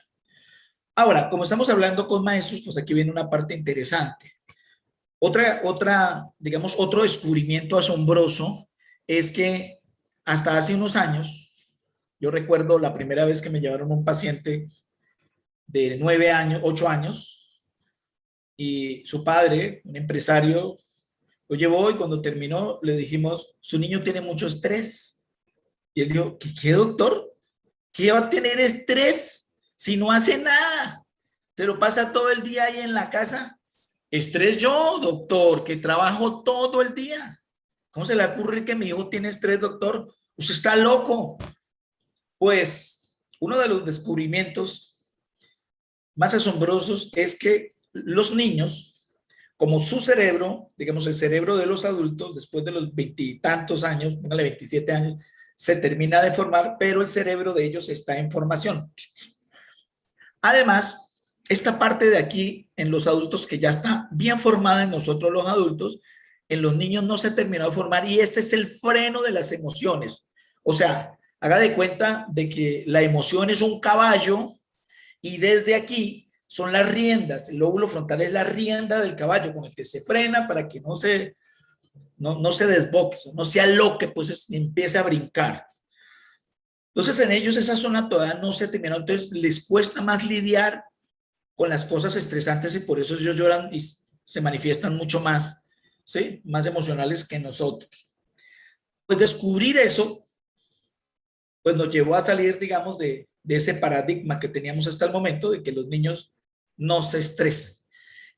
Ahora, como estamos hablando con maestros, pues aquí viene una parte interesante. Digamos, otro descubrimiento asombroso es que hasta hace unos años, yo recuerdo la primera vez que me llevaron un paciente de 9 años, 8 años, y su padre, un empresario, lo llevó y cuando terminó le dijimos, su niño tiene mucho estrés. Y él dijo, ¿qué doctor? ¿Qué va a tener estrés si no hace nada? ¿Se lo pasa todo el día ahí en la casa? Estrés yo, doctor, que trabajo todo el día. ¿Cómo se le ocurre que mi hijo tiene estrés, doctor? Usted está loco. Pues uno de los descubrimientos más asombrosos es que los niños, como su cerebro, digamos el cerebro de los adultos, después de los 20 y tantos años, póngale 27 años, se termina de formar, pero el cerebro de ellos está en formación. Además, esta parte de aquí, en los adultos, que ya está bien formada en nosotros los adultos, en los niños no se ha terminado de formar, y este es el freno de las emociones. O sea, haga de cuenta de que la emoción es un caballo y desde aquí son las riendas. El lóbulo frontal es la rienda del caballo con el que se frena para que no se desboque, no se aloque, pues empiece a brincar. Entonces en ellos esa zona todavía no se terminó, entonces les cuesta más lidiar con las cosas estresantes y por eso ellos lloran y se manifiestan mucho más, ¿sí? Más emocionales que nosotros. Pues descubrir eso, pues nos llevó a salir, digamos, de ese paradigma que teníamos hasta el momento de que los niños no se estresan.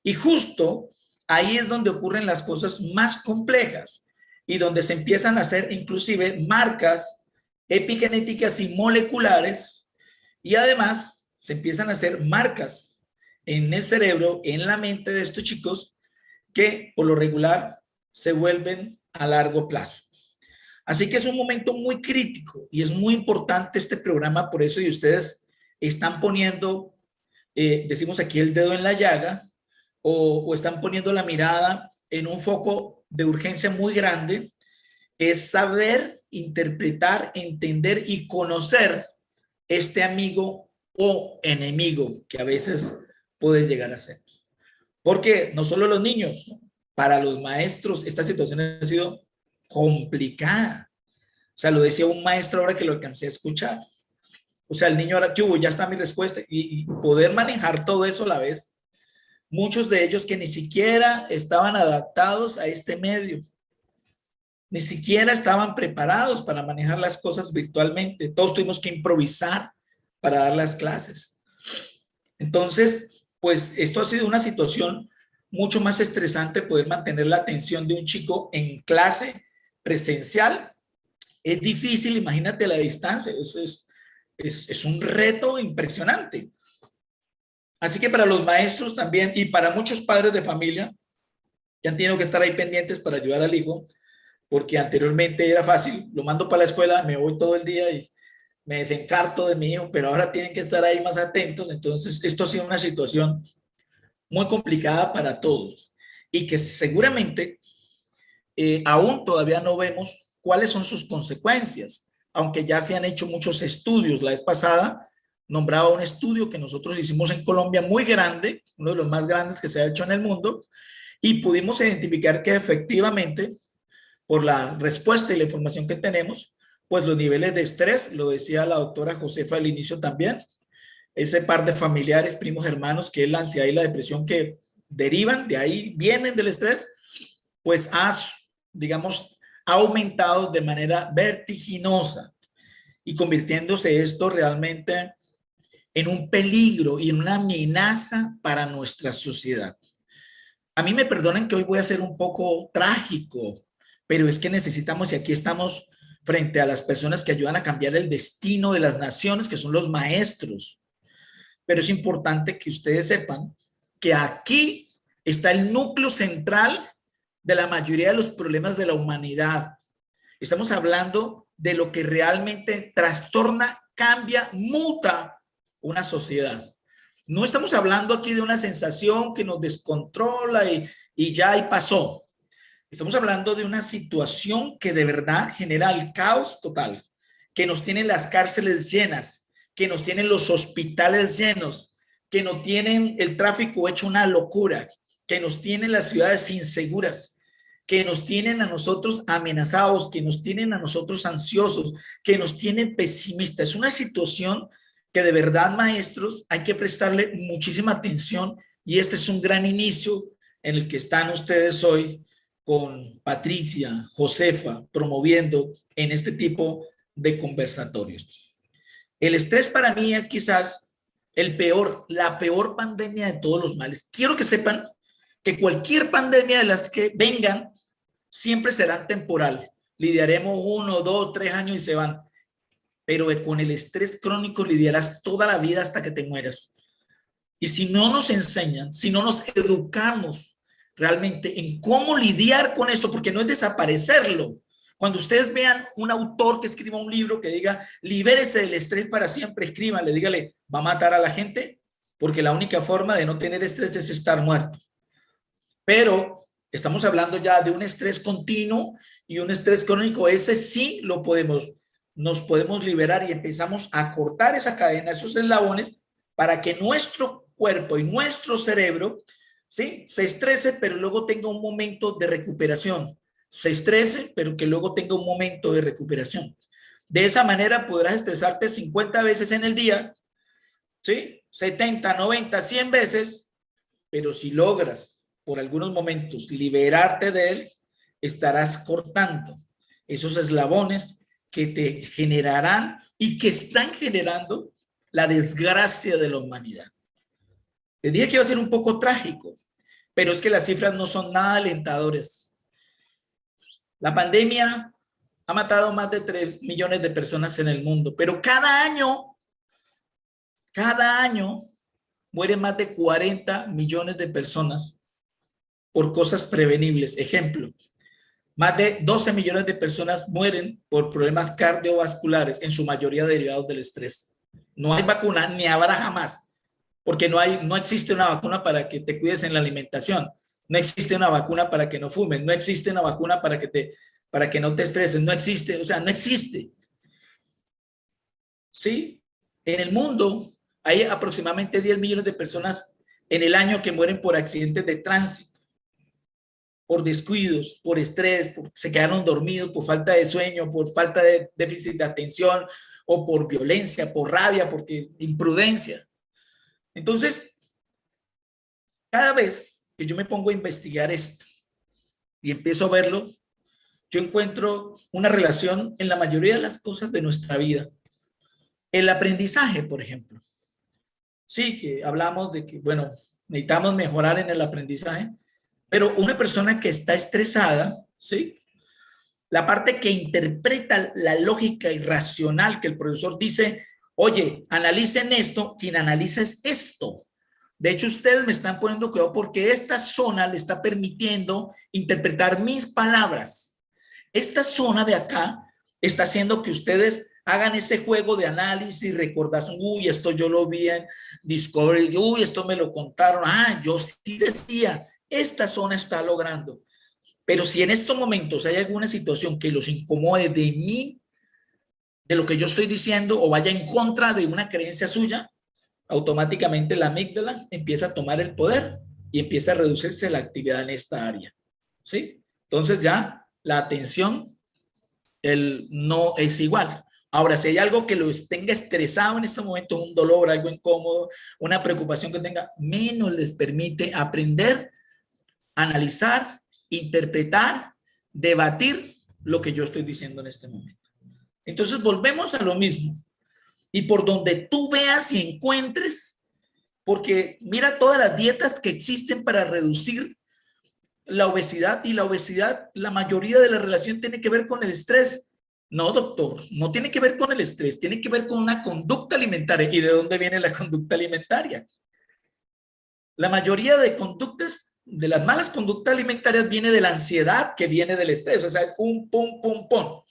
Y justo ahí es donde ocurren las cosas más complejas y donde se empiezan a hacer inclusive marcas epigenéticas y moleculares, y además se empiezan a hacer marcas en el cerebro, en la mente de estos chicos, que por lo regular se vuelven a largo plazo. Así que es un momento muy crítico y es muy importante este programa, por eso, y ustedes están poniendo, decimos aquí, el dedo en la llaga, o están poniendo la mirada en un foco de urgencia muy grande, es saber interpretar, entender y conocer este amigo o enemigo que a veces puede llegar a ser. Porque no solo los niños, para los maestros esta situación ha sido complicada. O sea, lo decía un maestro ahora que lo alcancé a escuchar. O sea, el niño ahora, ya está mi respuesta, y poder manejar todo eso a la vez. Muchos de ellos que ni siquiera estaban adaptados a este medio, ni siquiera estaban preparados para manejar las cosas virtualmente. Todos tuvimos que improvisar para dar las clases. Entonces, pues esto ha sido una situación mucho más estresante, poder mantener la atención de un chico en clase presencial. Es difícil, imagínate la distancia, es un reto impresionante. Así que para los maestros también y para muchos padres de familia que han tenido que estar ahí pendientes para ayudar al hijo, porque anteriormente era fácil, lo mando para la escuela, me voy todo el día y me desencarto de mi hijo, pero ahora tienen que estar ahí más atentos. Entonces esto ha sido una situación muy complicada para todos y que seguramente aún todavía no vemos cuáles son sus consecuencias, aunque ya se han hecho muchos estudios. La vez pasada nombraba un estudio que nosotros hicimos en Colombia muy grande, uno de los más grandes que se ha hecho en el mundo, y pudimos identificar que efectivamente, por la respuesta y la información que tenemos, pues los niveles de estrés, lo decía la doctora Josefa al inicio también, ese par de familiares, primos, hermanos, que es la ansiedad y la depresión que derivan de ahí, vienen del estrés, pues digamos, ha aumentado de manera vertiginosa y convirtiéndose esto realmente en un peligro y en una amenaza para nuestra sociedad. A mí me perdonen que hoy voy a ser un poco trágico, pero es que necesitamos, y aquí estamos frente a las personas que ayudan a cambiar el destino de las naciones, que son los maestros. Pero es importante que ustedes sepan que aquí está el núcleo central de la mayoría de los problemas de la humanidad. Estamos hablando de lo que realmente trastorna, cambia, muta una sociedad. No estamos hablando aquí de una sensación que nos descontrola y ya y pasó. Estamos hablando de una situación que de verdad genera el caos total, que nos tienen las cárceles llenas, que nos tienen los hospitales llenos, que nos tienen el tráfico hecho una locura, que nos tienen las ciudades inseguras, que nos tienen a nosotros amenazados, que nos tienen a nosotros ansiosos, que nos tienen pesimistas. Es una situación que de verdad, maestros, hay que prestarle muchísima atención y este es un gran inicio en el que están ustedes hoy con Patricia, Josefa, promoviendo en este tipo de conversatorios. El estrés para mí es quizás la peor pandemia de todos los males. Quiero que sepan que cualquier pandemia de las que vengan siempre serán temporal. Lidiaremos 1, 2, 3 años y se van. Pero con el estrés crónico lidiarás toda la vida hasta que te mueras. Y si no nos enseñan, si no nos educamos realmente en cómo lidiar con esto, porque no es desaparecerlo. Cuando ustedes vean un autor que escriba un libro que diga, libérese del estrés para siempre, escríbanle, dígale, ¿va a matar a la gente? Porque la única forma de no tener estrés es estar muerto. Pero estamos hablando ya de un estrés continuo y un estrés crónico. Ese sí nos podemos liberar y empezamos a cortar esa cadena, esos eslabones, para que nuestro cuerpo y nuestro cerebro, ¿sí?, se estrese, pero luego tenga un momento de recuperación. Se estrese, pero que luego tenga un momento de recuperación. De esa manera podrás estresarte 50 veces en el día, ¿sí?, 70, 90, 100 veces, pero si logras por algunos momentos liberarte de él, estarás cortando esos eslabones que te generarán y que están generando la desgracia de la humanidad. Les dije que iba a ser un poco trágico, pero es que las cifras no son nada alentadoras. La pandemia ha matado más de 3 millones de personas en el mundo, pero cada año mueren más de 40 millones de personas por cosas prevenibles. Ejemplo, más de 12 millones de personas mueren por problemas cardiovasculares, en su mayoría derivados del estrés. No hay vacuna, ni habrá jamás, porque no existe una vacuna para que te cuides en la alimentación. No existe una vacuna para que no fumes, no existe una vacuna para que no te estreses, no existe, o sea, no existe. ¿Sí? En el mundo hay aproximadamente 10 millones de personas en el año que mueren por accidentes de tránsito, por descuidos, por estrés, se quedaron dormidos, por falta de sueño, por falta de déficit de atención o por violencia, por rabia, porque imprudencia. Entonces, cada vez que yo me pongo a investigar esto y empiezo a verlo, yo encuentro una relación en la mayoría de las cosas de nuestra vida. El aprendizaje, por ejemplo. Sí, que hablamos de que, bueno, necesitamos mejorar en el aprendizaje, pero una persona que está estresada, ¿sí?, la parte que interpreta la lógica irracional que el profesor dice, oye, analicen esto, quien analiza es esto. De hecho, ustedes me están poniendo cuidado porque esta zona le está permitiendo interpretar mis palabras. Esta zona de acá está haciendo que ustedes hagan ese juego de análisis, recordación, uy, esto yo lo vi en Discovery, uy, esto me lo contaron, yo sí decía, esta zona está logrando. Pero si en estos momentos hay alguna situación que los incomode de mí, de lo que yo estoy diciendo, o vaya en contra de una creencia suya, automáticamente la amígdala empieza a tomar el poder y empieza a reducirse la actividad en esta área. ¿Sí? Entonces ya la atención no es igual. Ahora, si hay algo que lo tenga estresado en este momento, un dolor, algo incómodo, una preocupación que tenga, menos les permite aprender, analizar, interpretar, debatir lo que yo estoy diciendo en este momento. Entonces volvemos a lo mismo. Y por donde tú veas y encuentres, porque mira todas las dietas que existen para reducir la obesidad, y la obesidad, la mayoría de la relación tiene que ver con el estrés. No, doctor, no tiene que ver con el estrés, tiene que ver con una conducta alimentaria. ¿Y de dónde viene la conducta alimentaria? La mayoría de conductas, de las malas conductas alimentarias, viene de la ansiedad que viene del estrés. O sea, pum, pum, pum, pum.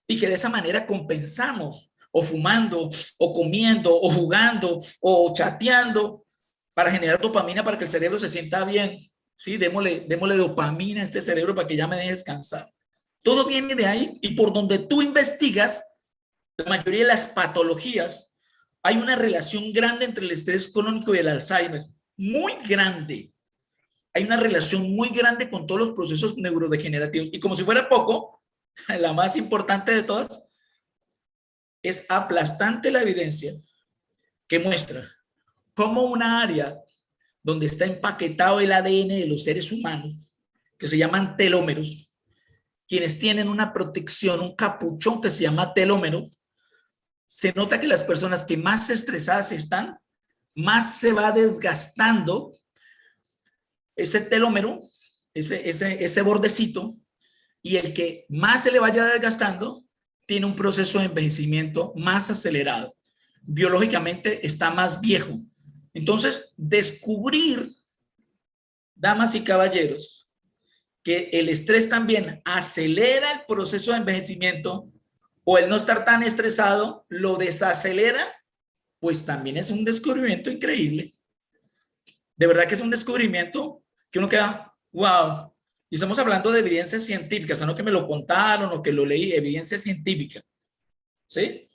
Y que de esa manera compensamos, o fumando, o comiendo, o jugando, o chateando, para generar dopamina para que el cerebro se sienta bien. Sí, démosle dopamina a este cerebro para que ya me deje descansar. Todo viene de ahí, y por donde tú investigas, la mayoría de las patologías, hay una relación grande entre el estrés crónico y el Alzheimer. Muy grande. Hay una relación muy grande con todos los procesos neurodegenerativos. Y como si fuera poco, la más importante de todas, es aplastante la evidencia que muestra cómo una área donde está empaquetado el ADN de los seres humanos, que se llaman telómeros, quienes tienen una protección, un capuchón que se llama telómero, se nota que las personas que más estresadas están, más se va desgastando ese telómero, ese bordecito, y el que más se le vaya desgastando tiene un proceso de envejecimiento más acelerado. Biológicamente está más viejo. Entonces, descubrir, damas y caballeros, que el estrés también acelera el proceso de envejecimiento, o el no estar tan estresado lo desacelera, pues también es un descubrimiento increíble. De verdad que es un descubrimiento que uno queda, wow. Y estamos hablando de evidencias científicas, no que me lo contaron o que lo leí, evidencia científica, ¿sí?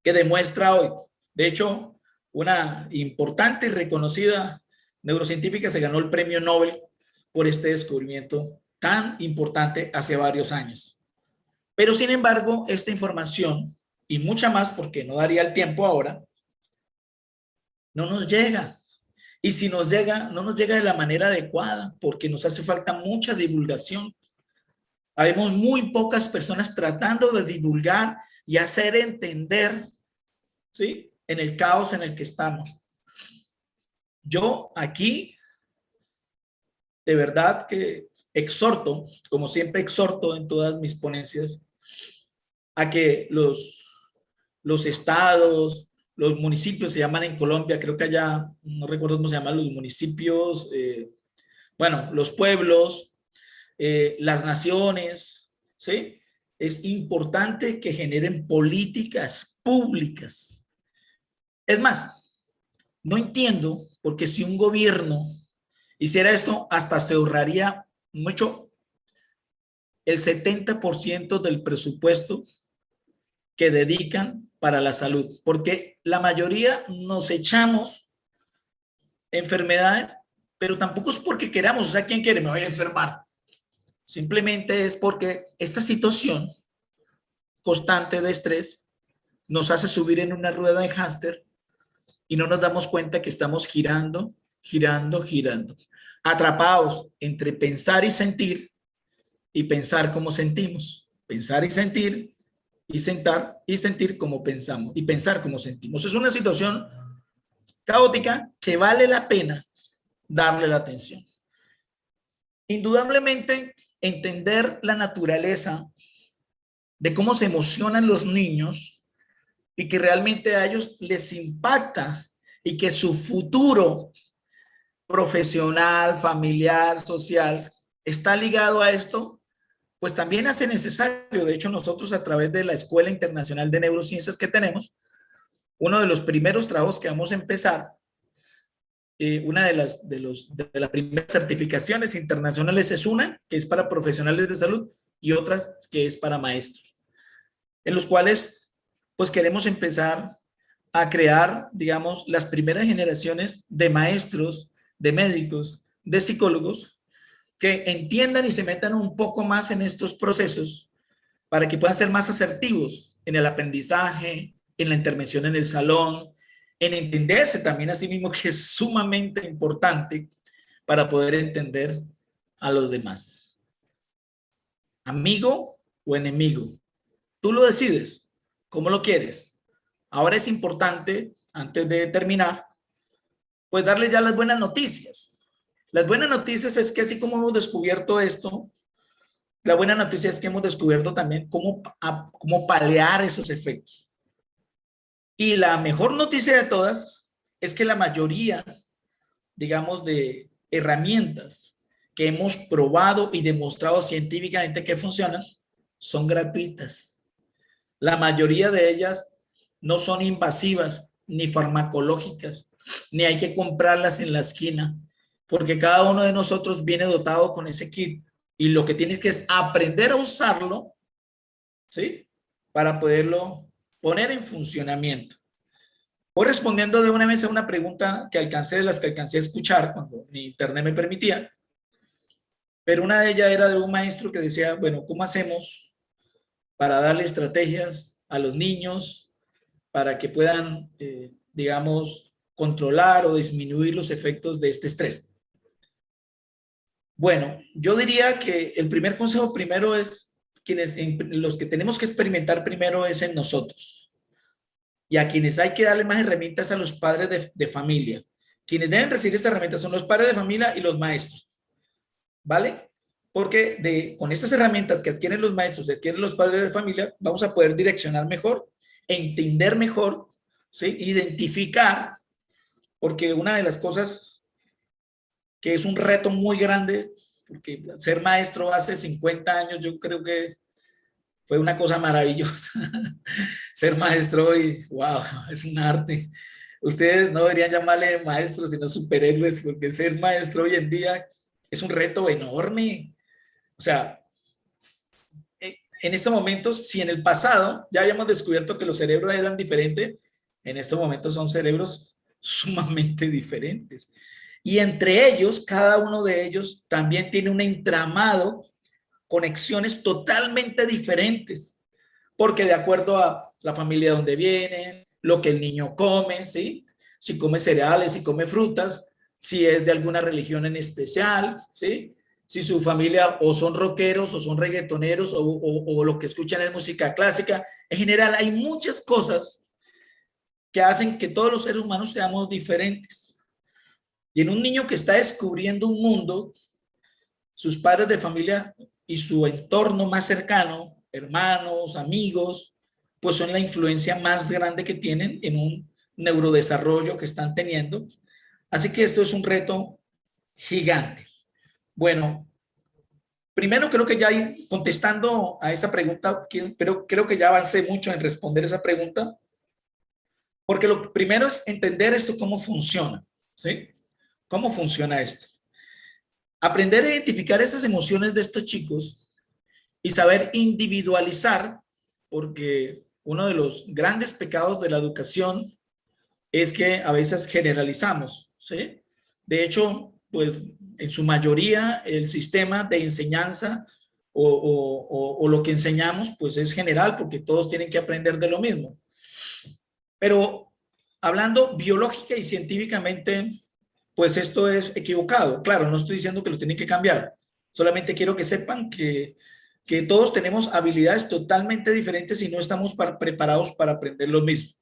Que demuestra hoy. De hecho, una importante y reconocida neurocientífica se ganó el premio Nobel por este descubrimiento tan importante hace varios años. Pero sin embargo, esta información y mucha más, porque no daría el tiempo ahora, no nos llega. Y si nos llega, no nos llega de la manera adecuada, porque nos hace falta mucha divulgación. Habemos muy pocas personas tratando de divulgar y hacer entender, ¿sí?, en el caos en el que estamos. Yo aquí, de verdad que exhorto, como siempre exhorto en todas mis ponencias, a que los estados, los municipios se llaman en Colombia, creo que allá, no recuerdo cómo se llaman los municipios, bueno, los pueblos, las naciones, ¿sí? Es importante que generen políticas públicas. Es más, no entiendo, porque si un gobierno hiciera esto, hasta se ahorraría mucho, el 70% del presupuesto que dedican para la salud, porque la mayoría nos echamos enfermedades, pero tampoco es porque queramos. O sea, ¿quién quiere? Me voy a enfermar. Simplemente es porque esta situación constante de estrés nos hace subir en una rueda de hámster y no nos damos cuenta que estamos girando, girando, girando, atrapados entre pensar y sentir, y pensar como sentimos, pensar y sentir, y sentir como pensamos, y pensar como sentimos. Es una situación caótica que vale la pena darle la atención. Indudablemente, entender la naturaleza de cómo se emocionan los niños y que realmente a ellos les impacta, y que su futuro profesional, familiar, social está ligado a esto, pues también hace necesario. De hecho, nosotros, a través de la Escuela Internacional de Neurociencias que tenemos, uno de los primeros trabajos que vamos a empezar una de las primeras certificaciones internacionales es una que es para profesionales de salud y otra que es para maestros, en los cuales pues queremos empezar a crear, digamos, las primeras generaciones de maestros, de médicos, de psicólogos, que entiendan y se metan un poco más en estos procesos para que puedan ser más asertivos en el aprendizaje, en la intervención en el salón, en entenderse también a sí mismo, que es sumamente importante para poder entender a los demás. Amigo o enemigo, tú lo decides, ¿cómo lo quieres? Ahora es importante, antes de terminar, pues darle ya las buenas noticias. Las buenas noticias es que así como hemos descubierto esto, la buena noticia es que hemos descubierto también cómo paliar esos efectos. Y la mejor noticia de todas es que la mayoría, digamos, de herramientas que hemos probado y demostrado científicamente que funcionan, son gratuitas. La mayoría de ellas no son invasivas ni farmacológicas, ni hay que comprarlas en la esquina, porque cada uno de nosotros viene dotado con ese kit y lo que tienes que es aprender a usarlo, ¿sí? Para poderlo poner en funcionamiento. Voy respondiendo de una vez a una pregunta que alcancé, de las que alcancé a escuchar cuando mi internet me permitía, pero una de ellas era de un maestro que decía, bueno, ¿cómo hacemos para darle estrategias a los niños para que puedan, digamos, controlar o disminuir los efectos de este estrés? Bueno, yo diría que el primer consejo primero es, los que tenemos que experimentar primero es en nosotros. Y a quienes hay que darle más herramientas a los padres de familia. Quienes deben recibir estas herramientas son los padres de familia y los maestros. ¿Vale? Porque con estas herramientas que adquieren los maestros, que adquieren los padres de familia, vamos a poder direccionar mejor, entender mejor, ¿sí? Identificar, porque una de las cosas que es un reto muy grande, porque ser maestro hace 50 años, yo creo que fue una cosa maravillosa. Ser maestro hoy, wow, es un arte. Ustedes no deberían llamarle maestros, sino superhéroes, porque ser maestro hoy en día es un reto enorme. O sea, en estos momentos, si en el pasado ya habíamos descubierto que los cerebros eran diferentes, en estos momentos son cerebros sumamente diferentes. Y entre ellos, cada uno de ellos también tiene un entramado, conexiones totalmente diferentes, porque de acuerdo a la familia donde vienen, lo que el niño come, ¿sí? Si come cereales, si come frutas, si es de alguna religión en especial, ¿sí? Si su familia o son rockeros o son reggaetoneros o lo que escuchan es música clásica. En general hay muchas cosas que hacen que todos los seres humanos seamos diferentes. Y en un niño que está descubriendo un mundo, sus padres de familia y su entorno más cercano, hermanos, amigos, pues son la influencia más grande que tienen en un neurodesarrollo que están teniendo. Así que esto es un reto gigante. Bueno, primero creo que ya contestando a esa pregunta, pero creo que ya avancé mucho en responder esa pregunta, porque lo primero es entender esto, cómo funciona, ¿sí? ¿Cómo funciona esto? Aprender a identificar esas emociones de estos chicos y saber individualizar, porque uno de los grandes pecados de la educación es que a veces generalizamos, ¿sí? De hecho, pues en su mayoría el sistema de enseñanza o lo que enseñamos pues es general, porque todos tienen que aprender de lo mismo. Pero hablando biológica y científicamente, pues esto es equivocado. Claro, no estoy diciendo que lo tienen que cambiar. Solamente quiero que sepan que todos tenemos habilidades totalmente diferentes y no estamos preparados para aprender lo mismo.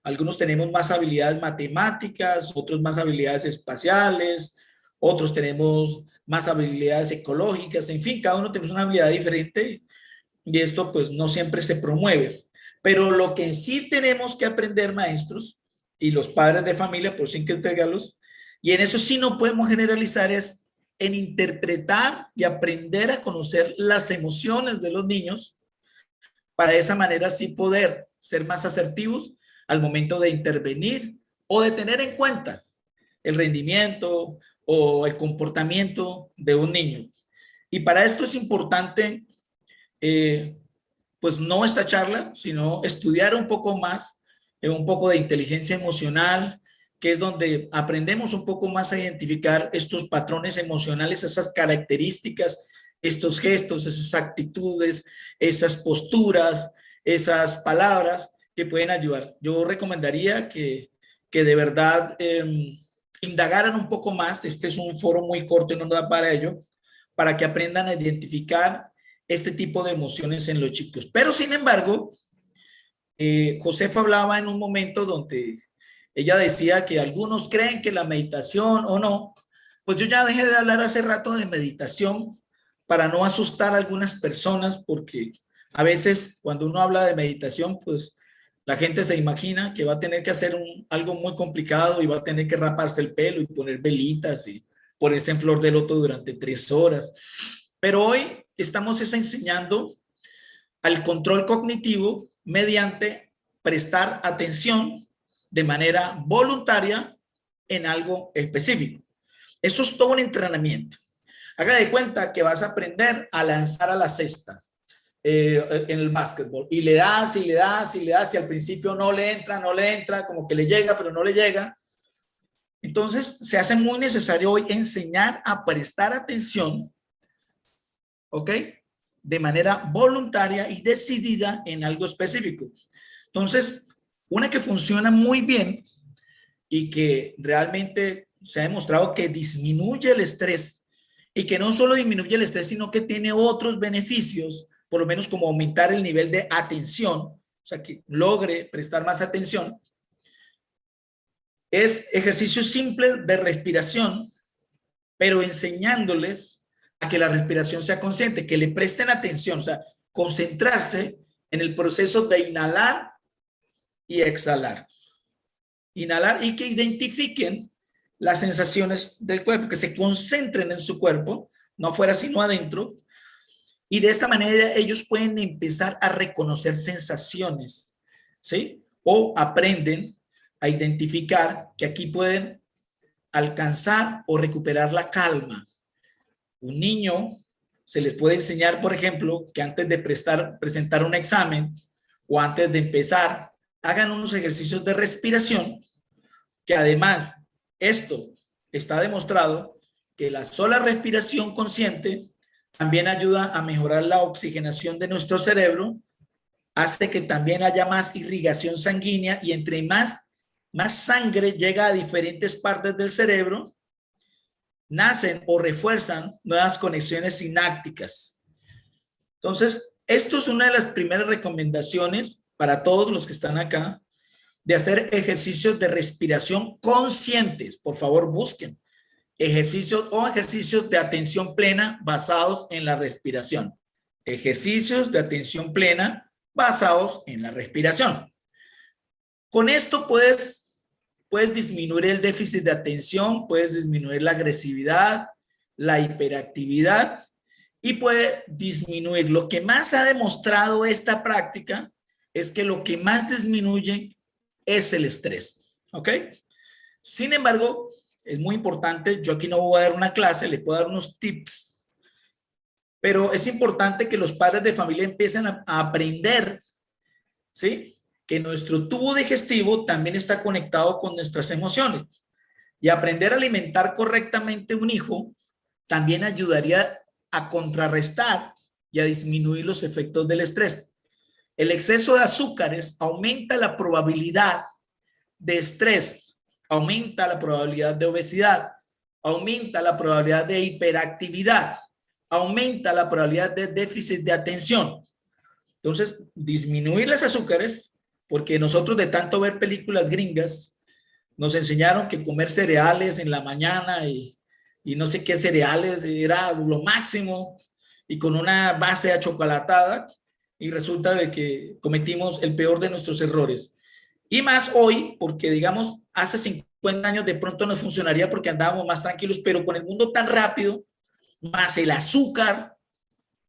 Algunos tenemos más habilidades matemáticas, otros más habilidades espaciales, otros tenemos más habilidades ecológicas. En fin, cada uno tenemos una habilidad diferente y esto pues no siempre se promueve. Pero lo que sí tenemos que aprender, maestros y los padres de familia, por sin que entregarlos, y en eso sí no podemos generalizar, es en interpretar y aprender a conocer las emociones de los niños para de esa manera sí poder ser más asertivos al momento de intervenir o de tener en cuenta el rendimiento o el comportamiento de un niño. Y para esto es importante, pues no esta charla, sino estudiar un poco más, un poco de inteligencia emocional, que es donde aprendemos un poco más a identificar estos patrones emocionales, esas características, estos gestos, esas actitudes, esas posturas, esas palabras que pueden ayudar. Yo recomendaría que de verdad indagaran un poco más. Este es un foro muy corto y no da para ello, para que aprendan a identificar este tipo de emociones en los chicos. Pero sin embargo, Josefa hablaba en un momento donde ella decía que algunos creen que la meditación o no, pues yo ya dejé de hablar hace rato de meditación para no asustar a algunas personas, porque a veces cuando uno habla de meditación, pues la gente se imagina que va a tener que hacer algo muy complicado y va a tener que raparse el pelo y poner velitas y ponerse en flor de loto durante 3 horas. Pero hoy estamos enseñando al control cognitivo mediante prestar atención de manera voluntaria en algo específico. Esto es todo un entrenamiento. Haga de cuenta que vas a aprender a lanzar a la cesta en el básquetbol y le das y le das y le das y al principio no le entra, como que le llega pero no le llega. Entonces se hace muy necesario hoy enseñar a prestar atención, ¿ok?, de manera voluntaria y decidida en algo específico. Entonces, una que funciona muy bien y que realmente se ha demostrado que disminuye el estrés, y que no solo disminuye el estrés, sino que tiene otros beneficios, por lo menos como aumentar el nivel de atención, o sea, que logre prestar más atención, es ejercicios simples de respiración, pero enseñándoles a que la respiración sea consciente, que le presten atención, o sea, concentrarse en el proceso de inhalar y exhalar. Inhalar y que identifiquen las sensaciones del cuerpo, que se concentren en su cuerpo, no afuera sino adentro, y de esta manera ellos pueden empezar a reconocer sensaciones, ¿sí? O aprenden a identificar que aquí pueden alcanzar o recuperar la calma. Un niño se les puede enseñar, por ejemplo, que antes de presentar un examen o antes de empezar, hagan unos ejercicios de respiración, que además esto está demostrado que la sola respiración consciente también ayuda a mejorar la oxigenación de nuestro cerebro, hace que también haya más irrigación sanguínea y entre más sangre llega a diferentes partes del cerebro, nacen o refuerzan nuevas conexiones sinápticas. Entonces, esto es una de las primeras recomendaciones para todos los que están acá, de hacer ejercicios de respiración conscientes. Por favor, busquen ejercicios de atención plena basados en la respiración. Ejercicios de atención plena basados en la respiración. Con esto puedes disminuir el déficit de atención, puedes disminuir la agresividad, la hiperactividad y puede disminuir. Lo que más ha demostrado esta práctica es que lo que más disminuye es el estrés, ¿ok? Sin embargo, es muy importante, yo aquí no voy a dar una clase, le puedo dar unos tips, pero es importante que los padres de familia empiecen a aprender, ¿sí?, que nuestro tubo digestivo también está conectado con nuestras emociones, y aprender a alimentar correctamente un hijo también ayudaría a contrarrestar y a disminuir los efectos del estrés. El exceso de azúcares aumenta la probabilidad de estrés, aumenta la probabilidad de obesidad, aumenta la probabilidad de hiperactividad, aumenta la probabilidad de déficit de atención. Entonces, disminuir los azúcares, porque nosotros de tanto ver películas gringas, nos enseñaron que comer cereales en la mañana y no sé qué cereales era lo máximo, y con una base achocolatada, y resulta de que cometimos el peor de nuestros errores. Y más hoy, porque digamos, hace 50 años de pronto no funcionaría porque andábamos más tranquilos, pero con el mundo tan rápido, más el azúcar,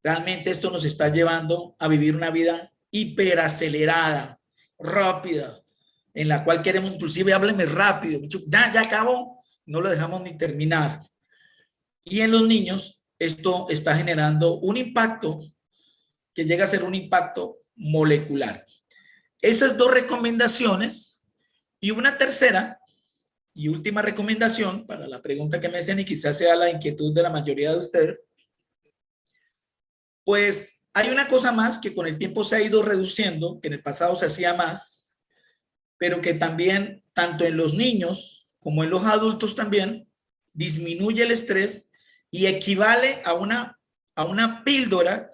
realmente esto nos está llevando a vivir una vida hiperacelerada, rápida, en la cual queremos, inclusive hábleme rápido, ya acabó, no lo dejamos ni terminar. Y en los niños, esto está generando un impacto que llega a ser un impacto molecular. Esas dos recomendaciones y una tercera y última recomendación para la pregunta que me hacen y quizás sea la inquietud de la mayoría de ustedes, pues hay una cosa más que con el tiempo se ha ido reduciendo, que en el pasado se hacía más, pero que también, tanto en los niños como en los adultos también, disminuye el estrés y equivale a una píldora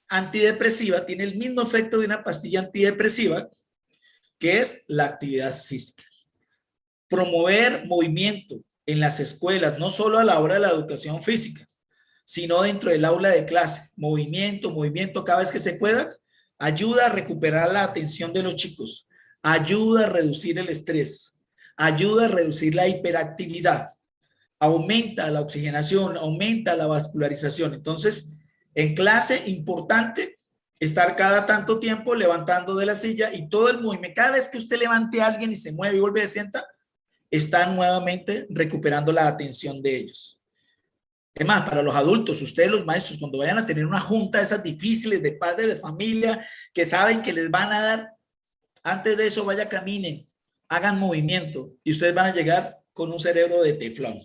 antidepresiva, tiene el mismo efecto de una pastilla antidepresiva, que es la actividad física. Promover movimiento en las escuelas, no solo a la hora de la educación física, sino dentro del aula de clase. Movimiento, movimiento cada vez que se pueda, ayuda a recuperar la atención de los chicos, ayuda a reducir el estrés, ayuda a reducir la hiperactividad, aumenta la oxigenación, aumenta la vascularización. Entonces, en clase, importante estar cada tanto tiempo levantando de la silla y todo el movimiento. Cada vez que usted levante a alguien y se mueve y vuelve a sienta, están nuevamente recuperando la atención de ellos. Es más, para los adultos, ustedes los maestros, cuando vayan a tener una junta de esas difíciles de padres de familia que saben que les van a dar, antes de eso vaya, caminen, hagan movimiento y ustedes van a llegar con un cerebro de teflón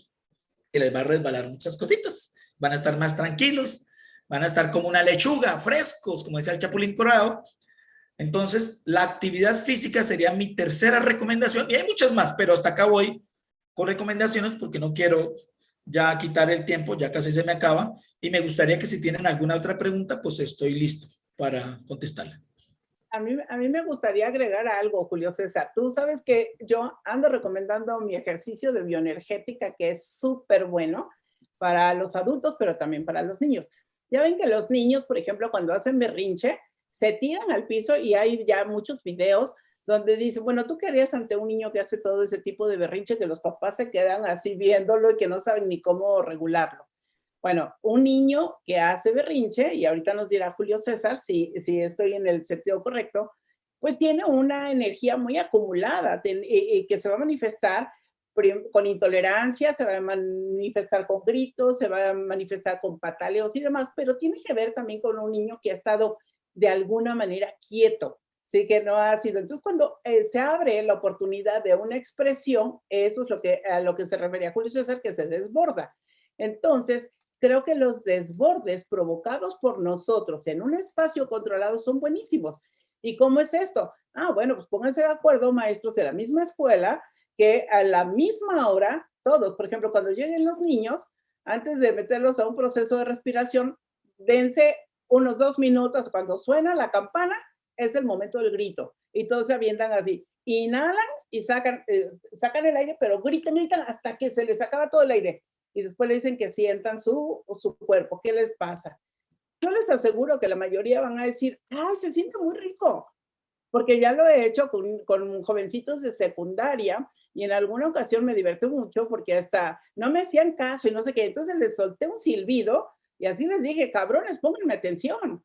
que les va a resbalar muchas cositas. Van a estar más tranquilos, van a estar como una lechuga, frescos, como decía el Chapulín Colorado. Entonces, la actividad física sería mi tercera recomendación, y hay muchas más, pero hasta acá voy con recomendaciones porque no quiero ya quitar el tiempo, ya casi se me acaba, y me gustaría que si tienen alguna otra pregunta, pues estoy listo para contestarla. A mí me gustaría agregar algo, Julio César. Tú sabes que yo ando recomendando mi ejercicio de bioenergética, que es súper bueno para los adultos, pero también para los niños. Ya ven que los niños, por ejemplo, cuando hacen berrinche, se tiran al piso y hay ya muchos videos donde dicen, bueno, ¿tú qué harías ante un niño que hace todo ese tipo de berrinche que los papás se quedan así viéndolo y que no saben ni cómo regularlo? Bueno, un niño que hace berrinche, y ahorita nos dirá Julio César si estoy en el sentido correcto, pues tiene una energía muy acumulada que se va a manifestar con intolerancia, se va a manifestar con gritos, se va a manifestar con pataleos y demás, pero tiene que ver también con un niño que ha estado de alguna manera quieto, sí, que no ha sido. Entonces, cuando se abre la oportunidad de una expresión, eso es a lo que se refería Julio César, que se desborda. Entonces, creo que los desbordes provocados por nosotros en un espacio controlado son buenísimos. ¿Y cómo es esto? Bueno, pues pónganse de acuerdo, maestros de la misma escuela, que a la misma hora, todos, por ejemplo, cuando lleguen los niños, antes de meterlos a un proceso de respiración, dense unos 2 minutos. Cuando suena la campana, es el momento del grito. Y todos se avientan así. Inhalan y sacan el aire, pero gritan hasta que se les acaba todo el aire. Y después le dicen que sientan su cuerpo. ¿Qué les pasa? Yo les aseguro que la mayoría van a decir, ¡ay, se siente muy rico! Porque ya lo he hecho con jovencitos de secundaria y en alguna ocasión me divertí mucho porque hasta no me hacían caso y no sé qué. Entonces les solté un silbido y así les dije, cabrones, pónganme atención.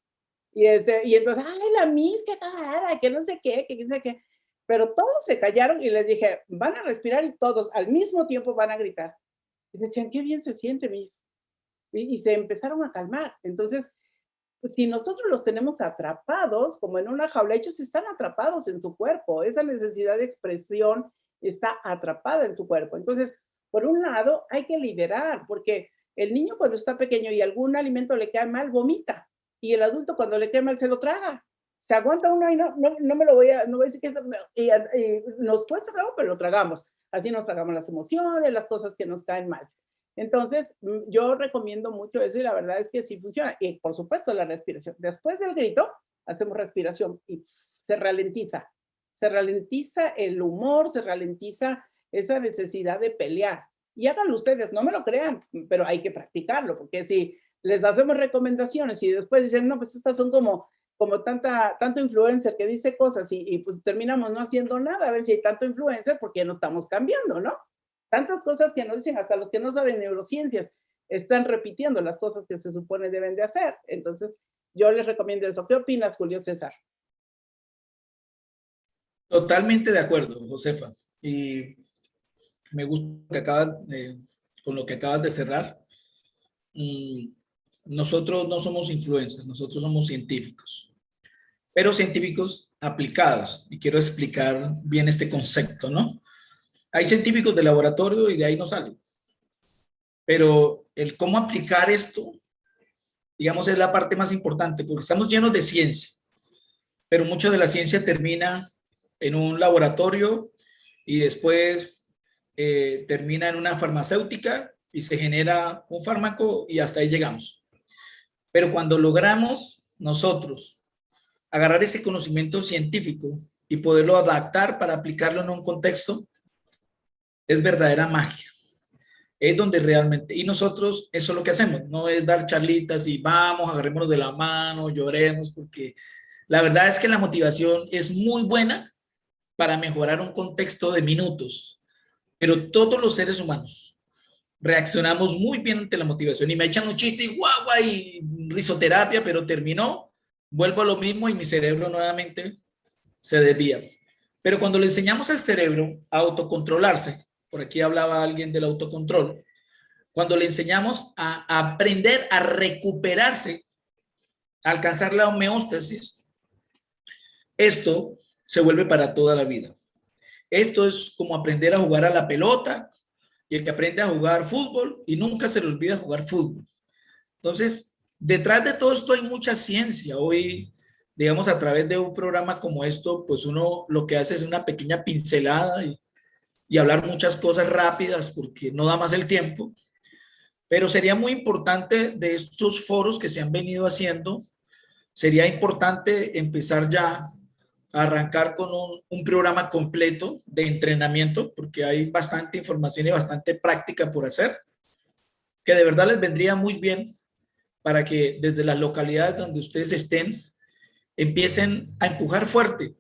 Y entonces, ¡ay, la Miss, qué cara! Que no sé qué, que no sé qué. Pero todos se callaron y les dije, van a respirar y todos al mismo tiempo van a gritar. Y decían, qué bien se siente, Miss. Y se empezaron a calmar. Entonces, si nosotros los tenemos atrapados, como en una jaula, ellos están atrapados en su cuerpo. Esa necesidad de expresión está atrapada en tu cuerpo. Entonces, por un lado, hay que liberar, porque el niño cuando está pequeño y algún alimento le cae mal, vomita. Y el adulto cuando le cae mal, se lo traga. Se aguanta uno y no me lo voy a decir que y nos cuesta trabajo, pero lo tragamos. Así nos tragamos las emociones, las cosas que nos caen mal. Entonces, yo recomiendo mucho eso y la verdad es que sí funciona. Y por supuesto, la respiración. Después del grito, hacemos respiración y se ralentiza. Se ralentiza el humor, se ralentiza esa necesidad de pelear. Y háganlo ustedes, no me lo crean, pero hay que practicarlo, porque si les hacemos recomendaciones y después dicen, no, pues estas son como tanto influencer que dice cosas y pues terminamos no haciendo nada, a ver si hay tanto influencer, porque no estamos cambiando, ¿no? Tantas cosas que nos dicen, hasta los que no saben neurociencias, están repitiendo las cosas que se supone deben de hacer. Entonces, yo les recomiendo eso. ¿Qué opinas, Julio César? Totalmente de acuerdo, Josefa. Y me gusta con lo que acabas de cerrar. Nosotros no somos influencers, nosotros somos científicos, pero científicos aplicados. Y quiero explicar bien este concepto, ¿no? Hay científicos de laboratorio y de ahí no salen. Pero el cómo aplicar esto, digamos, es la parte más importante, porque estamos llenos de ciencia, pero mucho de la ciencia termina en un laboratorio y después termina en una farmacéutica y se genera un fármaco y hasta ahí llegamos. Pero cuando logramos nosotros agarrar ese conocimiento científico y poderlo adaptar para aplicarlo en un contexto, es verdadera magia. Es donde realmente, y nosotros eso es lo que hacemos, no es dar charlitas y vamos, agarrémonos de la mano, lloremos, porque la verdad es que la motivación es muy buena para mejorar un contexto de minutos, pero todos los seres humanos reaccionamos muy bien ante la motivación y me echan un chiste y guau, guau, y risoterapia, pero terminó, vuelvo a lo mismo y mi cerebro nuevamente se desvía. Pero cuando le enseñamos al cerebro a autocontrolarse, por aquí hablaba alguien del autocontrol, cuando le enseñamos a aprender a recuperarse, a alcanzar la homeostasis, esto se vuelve para toda la vida. Esto es como aprender a jugar a la pelota y el que aprende a jugar fútbol y nunca se le olvida jugar fútbol. Entonces, detrás de todo esto hay mucha ciencia. Hoy, digamos, a través de un programa como esto, pues uno lo que hace es una pequeña pincelada y hablar muchas cosas rápidas porque no da más el tiempo. Pero sería muy importante de estos foros que se han venido haciendo, sería importante empezar ya a arrancar con un programa completo de entrenamiento, porque hay bastante información y bastante práctica por hacer, que de verdad les vendría muy bien para que desde las localidades donde ustedes estén, empiecen a empujar fuerte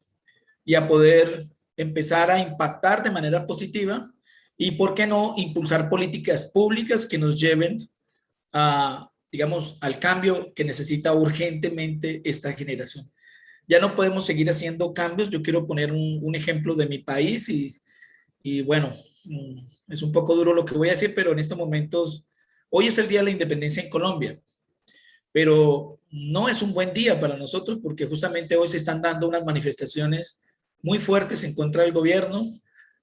y a poder empezar a impactar de manera positiva y, ¿por qué no?, impulsar políticas públicas que nos lleven a, digamos, al cambio que necesita urgentemente esta generación. Ya no podemos seguir haciendo cambios. Yo quiero poner un ejemplo de mi país y bueno, es un poco duro lo que voy a decir, pero en estos momentos, hoy es el Día de la Independencia en Colombia, pero no es un buen día para nosotros porque justamente hoy se están dando unas manifestaciones muy fuertes en contra del gobierno.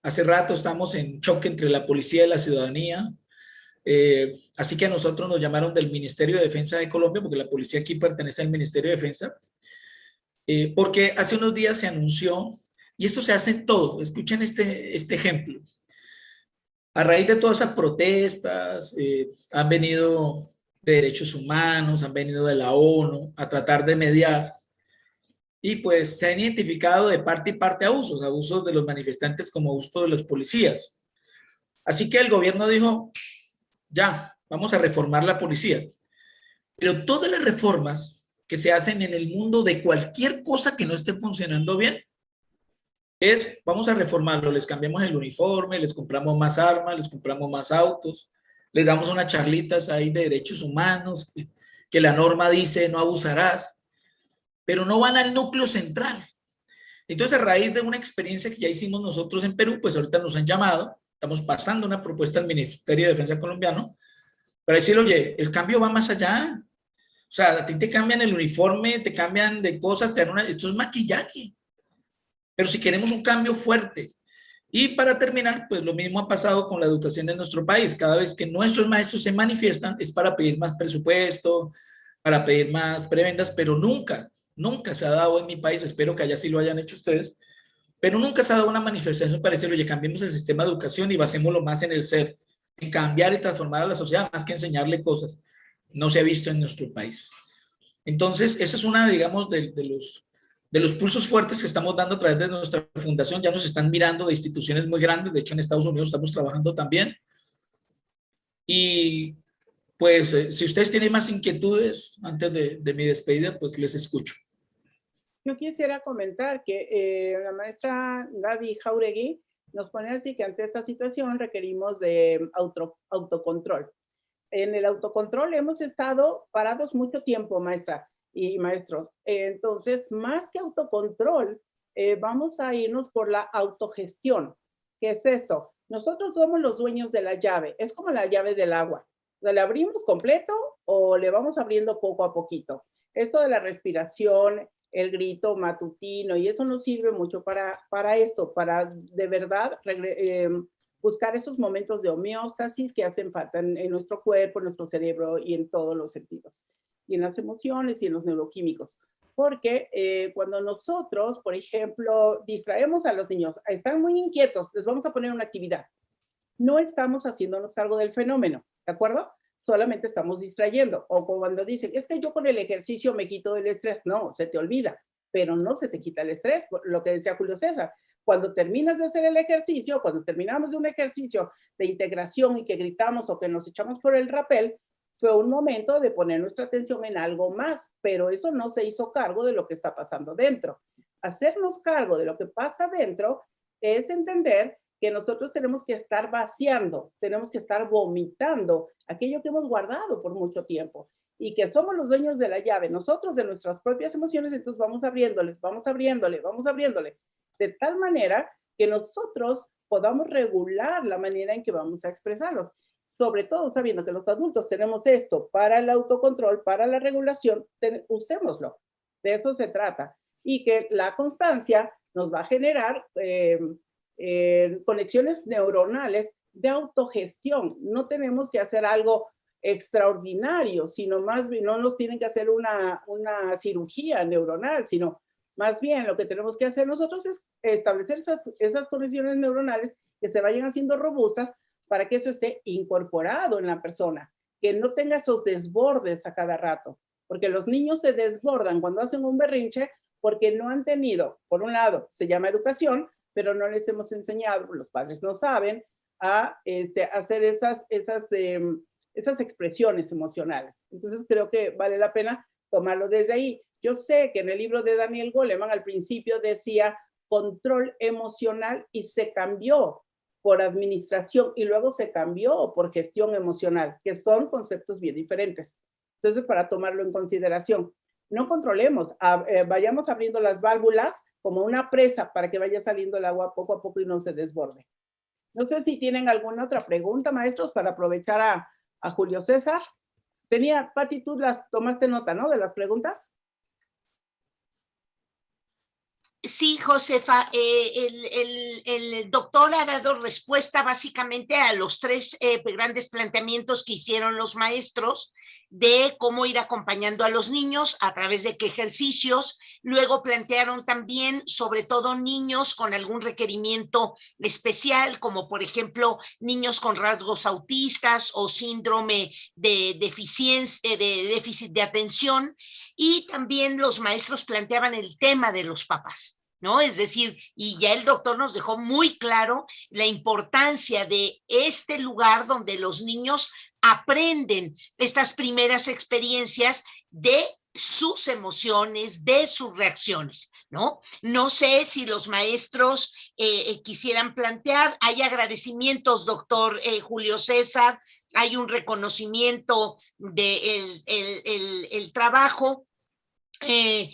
Hace rato estamos en choque entre la policía y la ciudadanía. Así que a nosotros nos llamaron del Ministerio de Defensa de Colombia, porque la policía aquí pertenece al Ministerio de Defensa, porque hace unos días se anunció, y esto se hace en todo, escuchen este ejemplo. A raíz de todas esas protestas, han venido de derechos humanos, han venido de la ONU a tratar de mediar, y pues se han identificado de parte y parte abusos de los manifestantes como abusos de los policías. Así que el gobierno dijo, ya, vamos a reformar la policía. Pero todas las reformas que se hacen en el mundo de cualquier cosa que no esté funcionando bien, vamos a reformarlo, les cambiamos el uniforme, les compramos más armas, les compramos más autos, les damos unas charlitas ahí de derechos humanos, que la norma dice no abusarás, pero no van al núcleo central. Entonces, a raíz de una experiencia que ya hicimos nosotros en Perú, pues ahorita nos han llamado, estamos pasando una propuesta al Ministerio de Defensa colombiano, para decir, oye, el cambio va más allá. O sea, a ti te cambian el uniforme, te cambian de cosas, esto es maquillaje. Pero si queremos un cambio fuerte. Y para terminar, pues lo mismo ha pasado con la educación de nuestro país. Cada vez que nuestros maestros se manifiestan es para pedir más presupuesto, para pedir más prebendas, pero nunca se ha dado en mi país, espero que allá sí lo hayan hecho ustedes, pero nunca se ha dado una manifestación para decir, oye, cambiemos el sistema de educación y basémoslo más en el ser, en cambiar y transformar a la sociedad, más que enseñarle cosas. No se ha visto en nuestro país. Entonces, esa es una, digamos, de los pulsos fuertes que estamos dando a través de nuestra fundación. Ya nos están mirando de instituciones muy grandes, de hecho en Estados Unidos estamos trabajando también. Y pues, si ustedes tienen más inquietudes antes de mi despedida, pues les escucho. Yo quisiera comentar que la maestra Gaby Jauregui nos pone así que ante esta situación requerimos de autocontrol. En el autocontrol hemos estado parados mucho tiempo, maestra y maestros. Entonces, más que autocontrol, vamos a irnos por la autogestión. ¿Qué es eso? Nosotros somos los dueños de la llave. Es como la llave del agua. ¿Le abrimos completo o le vamos abriendo poco a poquito? Esto de la respiración, el grito matutino, y eso nos sirve mucho para esto, para de verdad buscar esos momentos de homeostasis que hacen falta en nuestro cuerpo, en nuestro cerebro y en todos los sentidos, y en las emociones y en los neuroquímicos. Porque cuando nosotros, por ejemplo, distraemos a los niños, están muy inquietos, les vamos a poner una actividad. No estamos haciéndonos cargo del fenómeno, ¿de acuerdo? Solamente estamos distrayendo. O cuando dicen, es que yo con el ejercicio me quito el estrés. No, se te olvida, pero no se te quita el estrés, lo que decía Julio César. Cuando terminas de hacer el ejercicio, cuando terminamos de un ejercicio de integración y que gritamos o que nos echamos por el rapel, fue un momento de poner nuestra atención en algo más, pero eso no se hizo cargo de lo que está pasando dentro. Hacernos cargo de lo que pasa dentro es entender que nosotros tenemos que estar vaciando, tenemos que estar vomitando aquello que hemos guardado por mucho tiempo y que somos los dueños de la llave, nosotros de nuestras propias emociones, entonces vamos abriéndole, vamos abriéndole, vamos abriéndole, de tal manera que nosotros podamos regular la manera en que vamos a expresarlos. Sobre todo sabiendo que los adultos tenemos esto para el autocontrol, para la regulación, usémoslo. De eso se trata. Y que la constancia nos va a generar conexiones neuronales de autogestión. No tenemos que hacer algo extraordinario, sino más bien no nos tienen que hacer una cirugía neuronal, sino más bien lo que tenemos que hacer nosotros es establecer esas conexiones neuronales que se vayan haciendo robustas para que eso esté incorporado en la persona, que no tenga esos desbordes a cada rato, porque los niños se desbordan cuando hacen un berrinche porque no han tenido, por un lado, se llama educación, pero no les hemos enseñado, los padres no saben, a hacer esas expresiones emocionales. Entonces creo que vale la pena tomarlo desde ahí. Yo sé que en el libro de Daniel Goleman al principio decía control emocional y se cambió por administración y luego se cambió por gestión emocional, que son conceptos bien diferentes. Entonces, para tomarlo en consideración, no controlemos, vayamos abriendo las válvulas como una presa para que vaya saliendo el agua poco a poco y no se desborde. No sé si tienen alguna otra pregunta, maestros, para aprovechar a Julio César. Pati, tú las tomaste nota, ¿no? De las preguntas. Sí, Josefa, el doctor ha dado respuesta básicamente a los tres grandes planteamientos que hicieron los maestros de cómo ir acompañando a los niños, a través de qué ejercicios. Luego plantearon también, sobre todo, niños con algún requerimiento especial, como por ejemplo, niños con rasgos autistas o síndrome de deficiencia, de déficit de atención. Y también los maestros planteaban el tema de los papás, ¿no? Es decir, y ya el doctor nos dejó muy claro la importancia de este lugar donde los niños aprenden estas primeras experiencias de sus emociones, de sus reacciones, ¿no? No sé si los maestros quisieran plantear, hay agradecimientos, doctor Julio César, hay un reconocimiento del el trabajo. Hay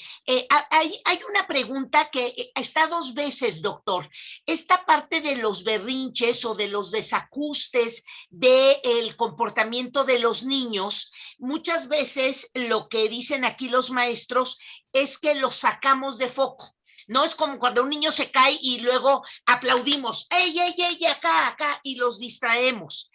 una pregunta que está dos veces, doctor. Esta parte de los berrinches o de los desajustes del comportamiento de los niños, muchas veces lo que dicen aquí los maestros es que los sacamos de foco. No es como cuando un niño se cae y luego aplaudimos, ¡ey, ey, ey, acá, acá! Y los distraemos.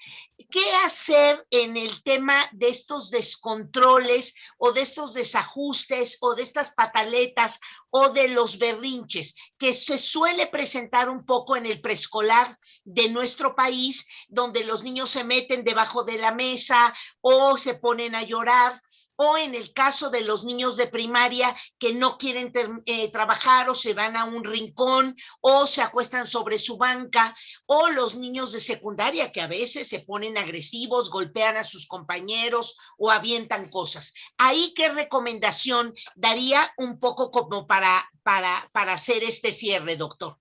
¿Qué hacer en el tema de estos descontroles o de estos desajustes o de estas pataletas o de los berrinches que se suele presentar un poco en el preescolar de nuestro país, donde los niños se meten debajo de la mesa o se ponen a llorar? O en el caso de los niños de primaria que no quieren trabajar o se van a un rincón o se acuestan sobre su banca, o los niños de secundaria que a veces se ponen agresivos, golpean a sus compañeros o avientan cosas. ¿Ahí qué recomendación daría un poco como para hacer este cierre, doctor?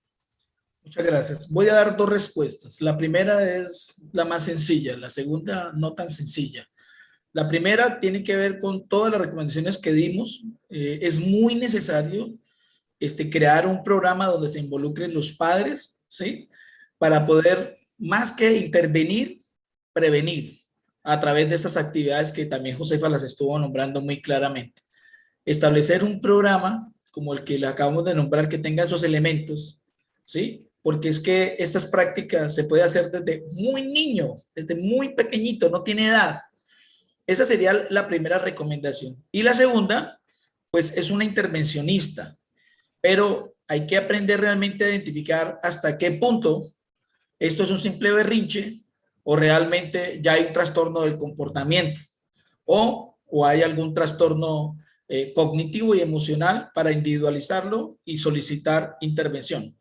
Muchas gracias. Voy a dar dos respuestas. La primera es la más sencilla, la segunda no tan sencilla. La primera tiene que ver con todas las recomendaciones que dimos. Es muy necesario crear un programa donde se involucren los padres, ¿sí? Para poder más que intervenir, prevenir a través de estas actividades que también Josefa las estuvo nombrando muy claramente. Establecer un programa como el que le acabamos de nombrar que tenga esos elementos, ¿sí? Porque es que estas prácticas se puede hacer desde muy niño, desde muy pequeñito, no tiene edad. Esa sería la primera recomendación. Y la segunda, pues es una intervencionista, pero hay que aprender realmente a identificar hasta qué punto esto es un simple berrinche o realmente ya hay un trastorno del comportamiento o hay algún trastorno cognitivo y emocional para individualizarlo y solicitar intervención.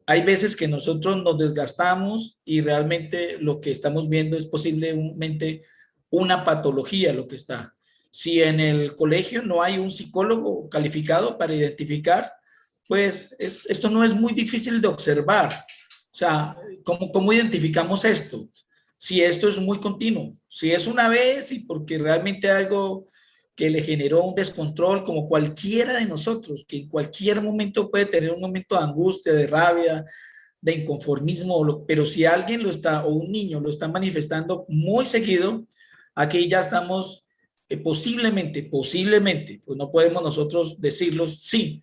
Hay veces que nosotros nos desgastamos y realmente lo que estamos viendo es posiblemente una patología lo que está. Si en el colegio no hay un psicólogo calificado para identificar, pues esto no es muy difícil de observar. O sea, ¿cómo identificamos esto? Si esto es muy continuo, si es una vez y porque realmente algo que le generó un descontrol como cualquiera de nosotros, que en cualquier momento puede tener un momento de angustia, de rabia, de inconformismo, pero si alguien lo está, o un niño lo está manifestando muy seguido, aquí ya estamos posiblemente, pues no podemos nosotros decirlo sí,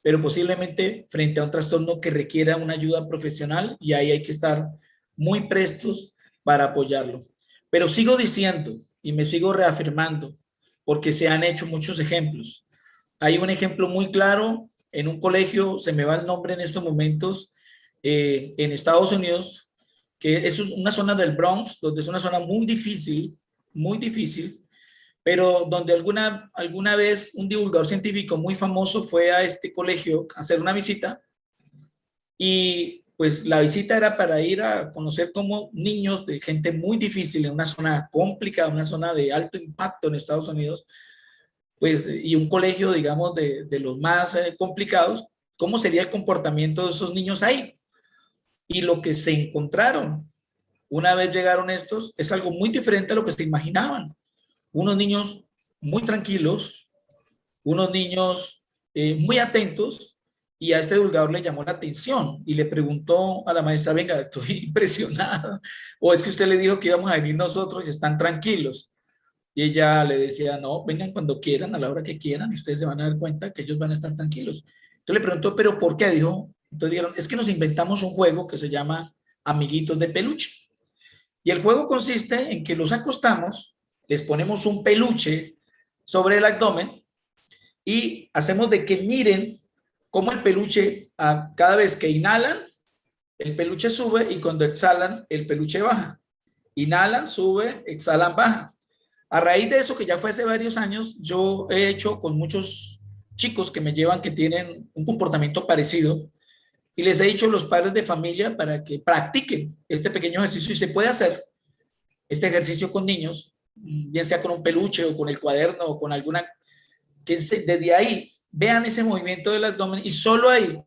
pero posiblemente frente a un trastorno que requiera una ayuda profesional y ahí hay que estar muy prestos para apoyarlo. Pero sigo diciendo y me sigo reafirmando porque se han hecho muchos ejemplos. Hay un ejemplo muy claro en un colegio, se me va el nombre en estos momentos, en Estados Unidos, que es una zona del Bronx, donde es una zona muy difícil, pero donde alguna vez un divulgador científico muy famoso fue a este colegio a hacer una visita y pues la visita era para ir a conocer cómo niños de gente muy difícil en una zona complicada, una zona de alto impacto en Estados Unidos, pues y un colegio digamos de los más complicados, cómo sería el comportamiento de esos niños ahí. Y lo que se encontraron una vez llegaron estos es algo muy diferente a lo que se imaginaban. Unos niños muy tranquilos, unos niños muy atentos, y a este divulgador le llamó la atención y le preguntó a la maestra, venga, estoy impresionada, o es que usted le dijo que íbamos a venir nosotros y están tranquilos. Y ella le decía, no, vengan cuando quieran, a la hora que quieran, y ustedes se van a dar cuenta que ellos van a estar tranquilos. Entonces le preguntó, ¿pero por qué? Dijo, entonces dijeron, es que nos inventamos un juego que se llama Amiguitos de Peluche. Y el juego consiste en que los acostamos, les ponemos un peluche sobre el abdomen y hacemos de que miren cómo el peluche, cada vez que inhalan, el peluche sube y cuando exhalan, el peluche baja. Inhalan, sube, exhalan, baja. A raíz de eso, que ya fue hace varios años, yo he hecho con muchos chicos que me llevan que tienen un comportamiento parecido y les he dicho a los padres de familia para que practiquen este pequeño ejercicio y se puede hacer este ejercicio con niños, bien sea con un peluche o con el cuaderno o con alguna, que desde ahí vean ese movimiento del abdomen y solo ahí,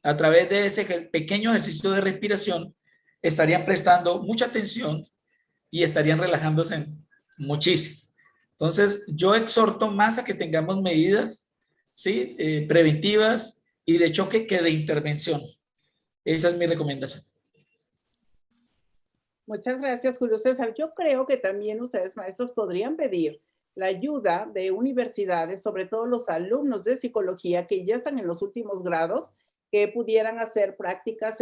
a través de ese pequeño ejercicio de respiración, estarían prestando mucha atención y estarían relajándose muchísimo. Entonces, yo exhorto más a que tengamos medidas, ¿sí? Preventivas y de choque que de intervención. Esa es mi recomendación. Muchas gracias, Julio César. Yo creo que también ustedes, maestros, podrían pedir la ayuda de universidades, sobre todo los alumnos de psicología que ya están en los últimos grados, que pudieran hacer prácticas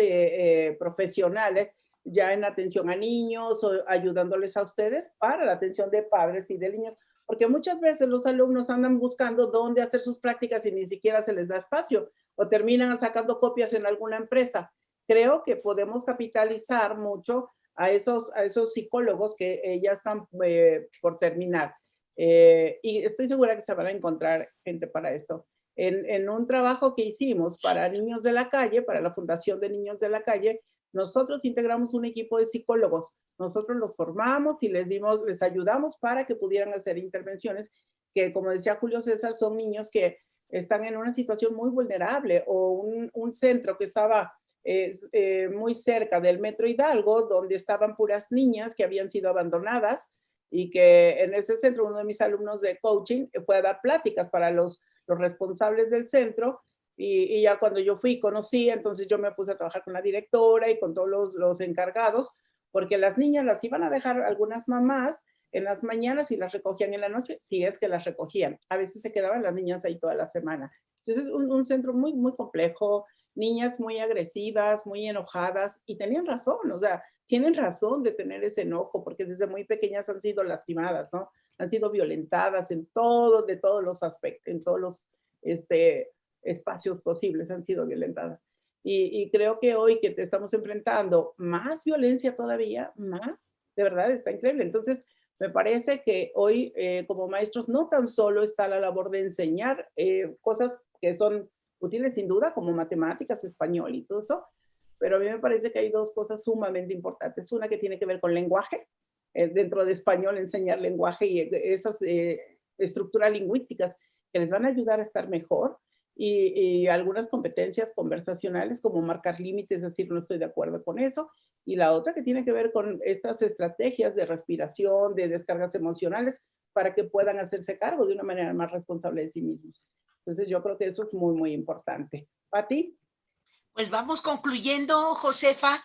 profesionales ya en atención a niños o ayudándoles a ustedes para la atención de padres y de niños, porque muchas veces los alumnos andan buscando dónde hacer sus prácticas y ni siquiera se les da espacio o terminan sacando copias en alguna empresa. Creo que podemos capitalizar mucho a esos psicólogos que ya están por terminar. Y estoy segura que se van a encontrar gente para esto. En un trabajo que hicimos para niños de la calle, para la Fundación de Niños de la Calle, nosotros integramos un equipo de psicólogos. Nosotros los formamos y les ayudamos para que pudieran hacer intervenciones que, como decía Julio César, son niños que están en una situación muy vulnerable, o un centro que estaba muy cerca del Metro Hidalgo, donde estaban puras niñas que habían sido abandonadas, y que en ese centro uno de mis alumnos de coaching fue a dar pláticas para los responsables del centro, Y ya cuando yo fui, conocí, entonces yo me puse a trabajar con la directora y con todos los encargados, porque las niñas las iban a dejar algunas mamás en las mañanas y las recogían en la noche, si es que las recogían. A veces se quedaban las niñas ahí toda la semana. Entonces, un centro muy, muy complejo, niñas muy agresivas, muy enojadas, y tenían razón, o sea, tienen razón de tener ese enojo, porque desde muy pequeñas han sido lastimadas, ¿no? Han sido violentadas en todos, de todos los aspectos, en todos los espacios posibles han sido violentadas. Y creo que hoy que te estamos enfrentando más violencia todavía, más, de verdad, está increíble. Entonces, me parece que hoy como maestros no tan solo está la labor de enseñar cosas que son útiles sin duda, como matemáticas, español y todo eso, pero a mí me parece que hay dos cosas sumamente importantes. Una que tiene que ver con lenguaje, dentro de español enseñar lenguaje y esas estructuras lingüísticas que les van a ayudar a estar mejor, y algunas competencias conversacionales como marcar límites, es decir, no estoy de acuerdo con eso, y la otra que tiene que ver con estas estrategias de respiración, de descargas emocionales, para que puedan hacerse cargo de una manera más responsable de sí mismos. Entonces yo creo que eso es muy, muy importante. ¿Pati? Pues vamos concluyendo, Josefa.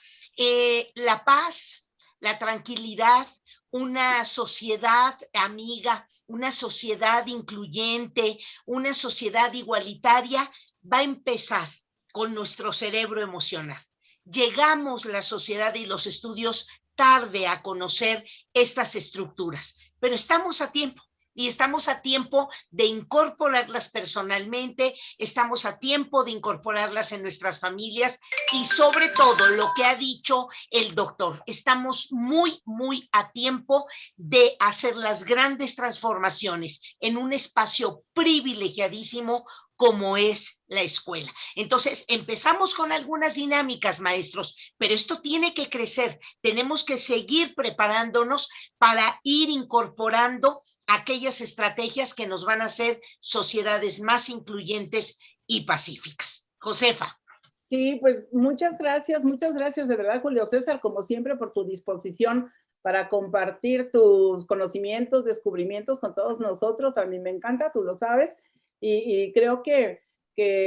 La paz, la tranquilidad, una sociedad amiga, una sociedad incluyente, una sociedad igualitaria, va a empezar con nuestro cerebro emocional. Llegamos la sociedad y los estudios tarde a conocer estas estructuras, pero estamos a tiempo. Y estamos a tiempo de incorporarlas personalmente, estamos a tiempo de incorporarlas en nuestras familias y sobre todo lo que ha dicho el doctor, estamos muy, muy a tiempo de hacer las grandes transformaciones en un espacio privilegiadísimo como es la escuela. Entonces, empezamos con algunas dinámicas, maestros, pero esto tiene que crecer. Tenemos que seguir preparándonos para ir incorporando aquellas estrategias que nos van a hacer sociedades más incluyentes y pacíficas. Josefa. Sí, pues muchas gracias de verdad, Julio César, como siempre, por tu disposición para compartir tus conocimientos, descubrimientos con todos nosotros. A mí me encanta, tú lo sabes, y creo que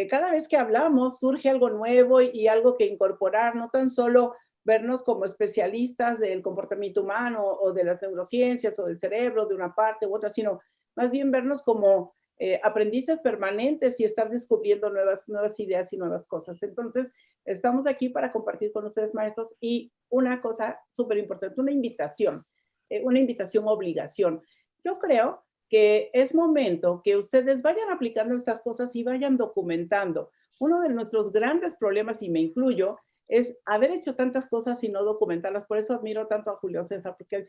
cada vez que hablamos surge algo nuevo y algo que incorporar, no tan solo vernos como especialistas del comportamiento humano o de las neurociencias o del cerebro de una parte u otra, sino más bien vernos como aprendices permanentes y estar descubriendo nuevas ideas y nuevas cosas. Entonces, estamos aquí para compartir con ustedes, maestros, y una cosa súper importante, una invitación obligación. Yo creo que es momento que ustedes vayan aplicando estas cosas y vayan documentando. Uno de nuestros grandes problemas, y me incluyo, es haber hecho tantas cosas y no documentarlas. Por eso admiro tanto a Julio César, porque él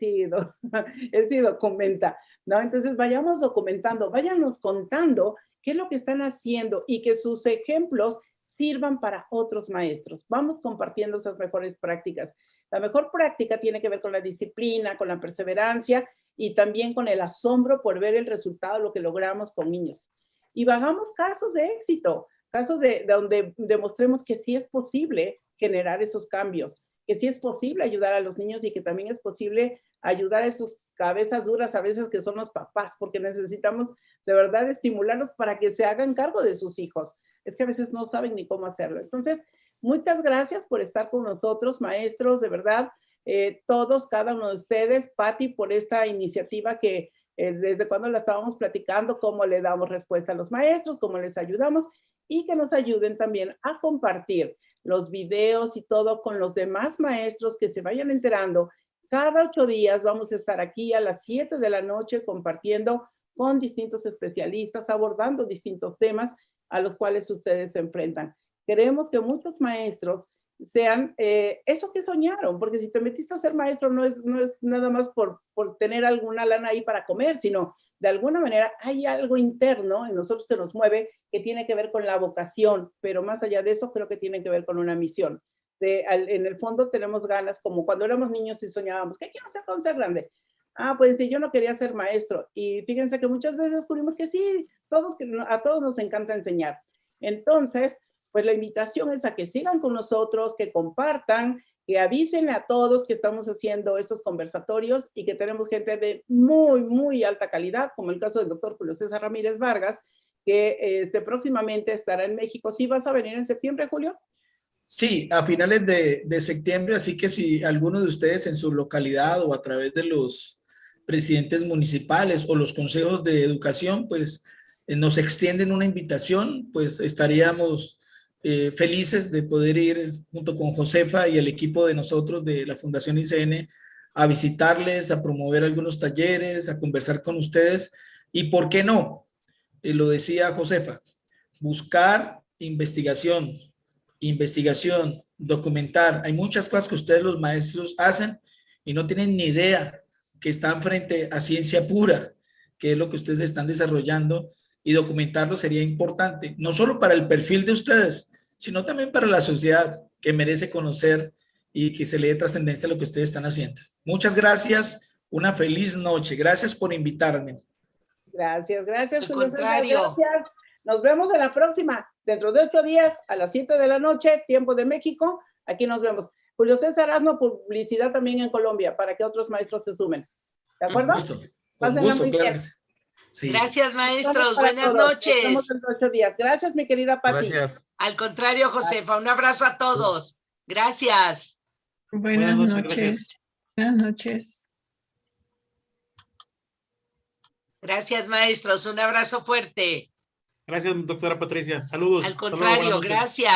sí documenta, ¿no? Entonces vayamos documentando, váyanos contando qué es lo que están haciendo y que sus ejemplos sirvan para otros maestros. Vamos compartiendo esas mejores prácticas. La mejor práctica tiene que ver con la disciplina, con la perseverancia y también con el asombro por ver el resultado de lo que logramos con niños. Y hagamos casos de éxito, casos de donde demostremos que sí es posible generar esos cambios, que sí es posible ayudar a los niños y que también es posible ayudar a esos cabezas duras a veces que son los papás, porque necesitamos de verdad estimularlos para que se hagan cargo de sus hijos. Es que a veces no saben ni cómo hacerlo. Entonces, muchas gracias por estar con nosotros, maestros, de verdad, todos, cada uno de ustedes, Pati, por esta iniciativa que desde cuando la estábamos platicando, cómo le damos respuesta a los maestros, cómo les ayudamos, y que nos ayuden también a compartir los videos y todo con los demás maestros que se vayan enterando. Cada 8 días vamos a estar aquí a las 7 de la noche compartiendo con distintos especialistas, abordando distintos temas a los cuales ustedes se enfrentan. Queremos que muchos maestros sean eso que soñaron, porque si te metiste a ser maestro no es nada más por tener alguna lana ahí para comer, sino de alguna manera hay algo interno en nosotros que nos mueve, que tiene que ver con la vocación, pero más allá de eso creo que tiene que ver con una misión. En el fondo tenemos ganas, como cuando éramos niños y soñábamos, ¿qué quiero hacer cuando sea grande? Ah, pues yo no quería ser maestro. Y fíjense que muchas veces descubrimos que sí, a todos nos encanta enseñar. Entonces, pues la invitación es a que sigan con nosotros, que compartan, que avisen a todos que estamos haciendo estos conversatorios y que tenemos gente de muy, muy alta calidad, como el caso del doctor Julio César Ramírez Vargas, que próximamente estará en México. ¿Sí vas a venir en septiembre, Julio? Sí, a finales de septiembre, así que si alguno de ustedes en su localidad o a través de los presidentes municipales o los consejos de educación, pues nos extienden una invitación, pues estaríamos felices de poder ir junto con Josefa y el equipo de nosotros de la Fundación ICN a visitarles, a promover algunos talleres, a conversar con ustedes y, ¿por qué no? Lo decía Josefa, buscar investigación, documentar. Hay muchas cosas que ustedes los maestros hacen y no tienen ni idea que están frente a ciencia pura, que es lo que ustedes están desarrollando, y documentarlo sería importante, no solo para el perfil de ustedes, sino también para la sociedad que merece conocer y que se le dé trascendencia a lo que ustedes están haciendo. Muchas gracias, una feliz noche. Gracias por invitarme. Gracias, gracias. Al contrario. Gracias. Nos vemos en la próxima, dentro de 8 días, a las 7 de la noche, tiempo de México. Aquí nos vemos. Julio César, haznos publicidad también en Colombia para que otros maestros se sumen. ¿De acuerdo? Con gusto, claro. Sí. Gracias, maestros. Buenas noches. Nos vemos en 8 días. Gracias, mi querida Pati. Gracias. Al contrario, Josefa, un abrazo a todos. Gracias. Buenas noches. Buenas noches. Gracias, maestros. Un abrazo fuerte. Gracias, doctora Patricia. Saludos. Al contrario, gracias.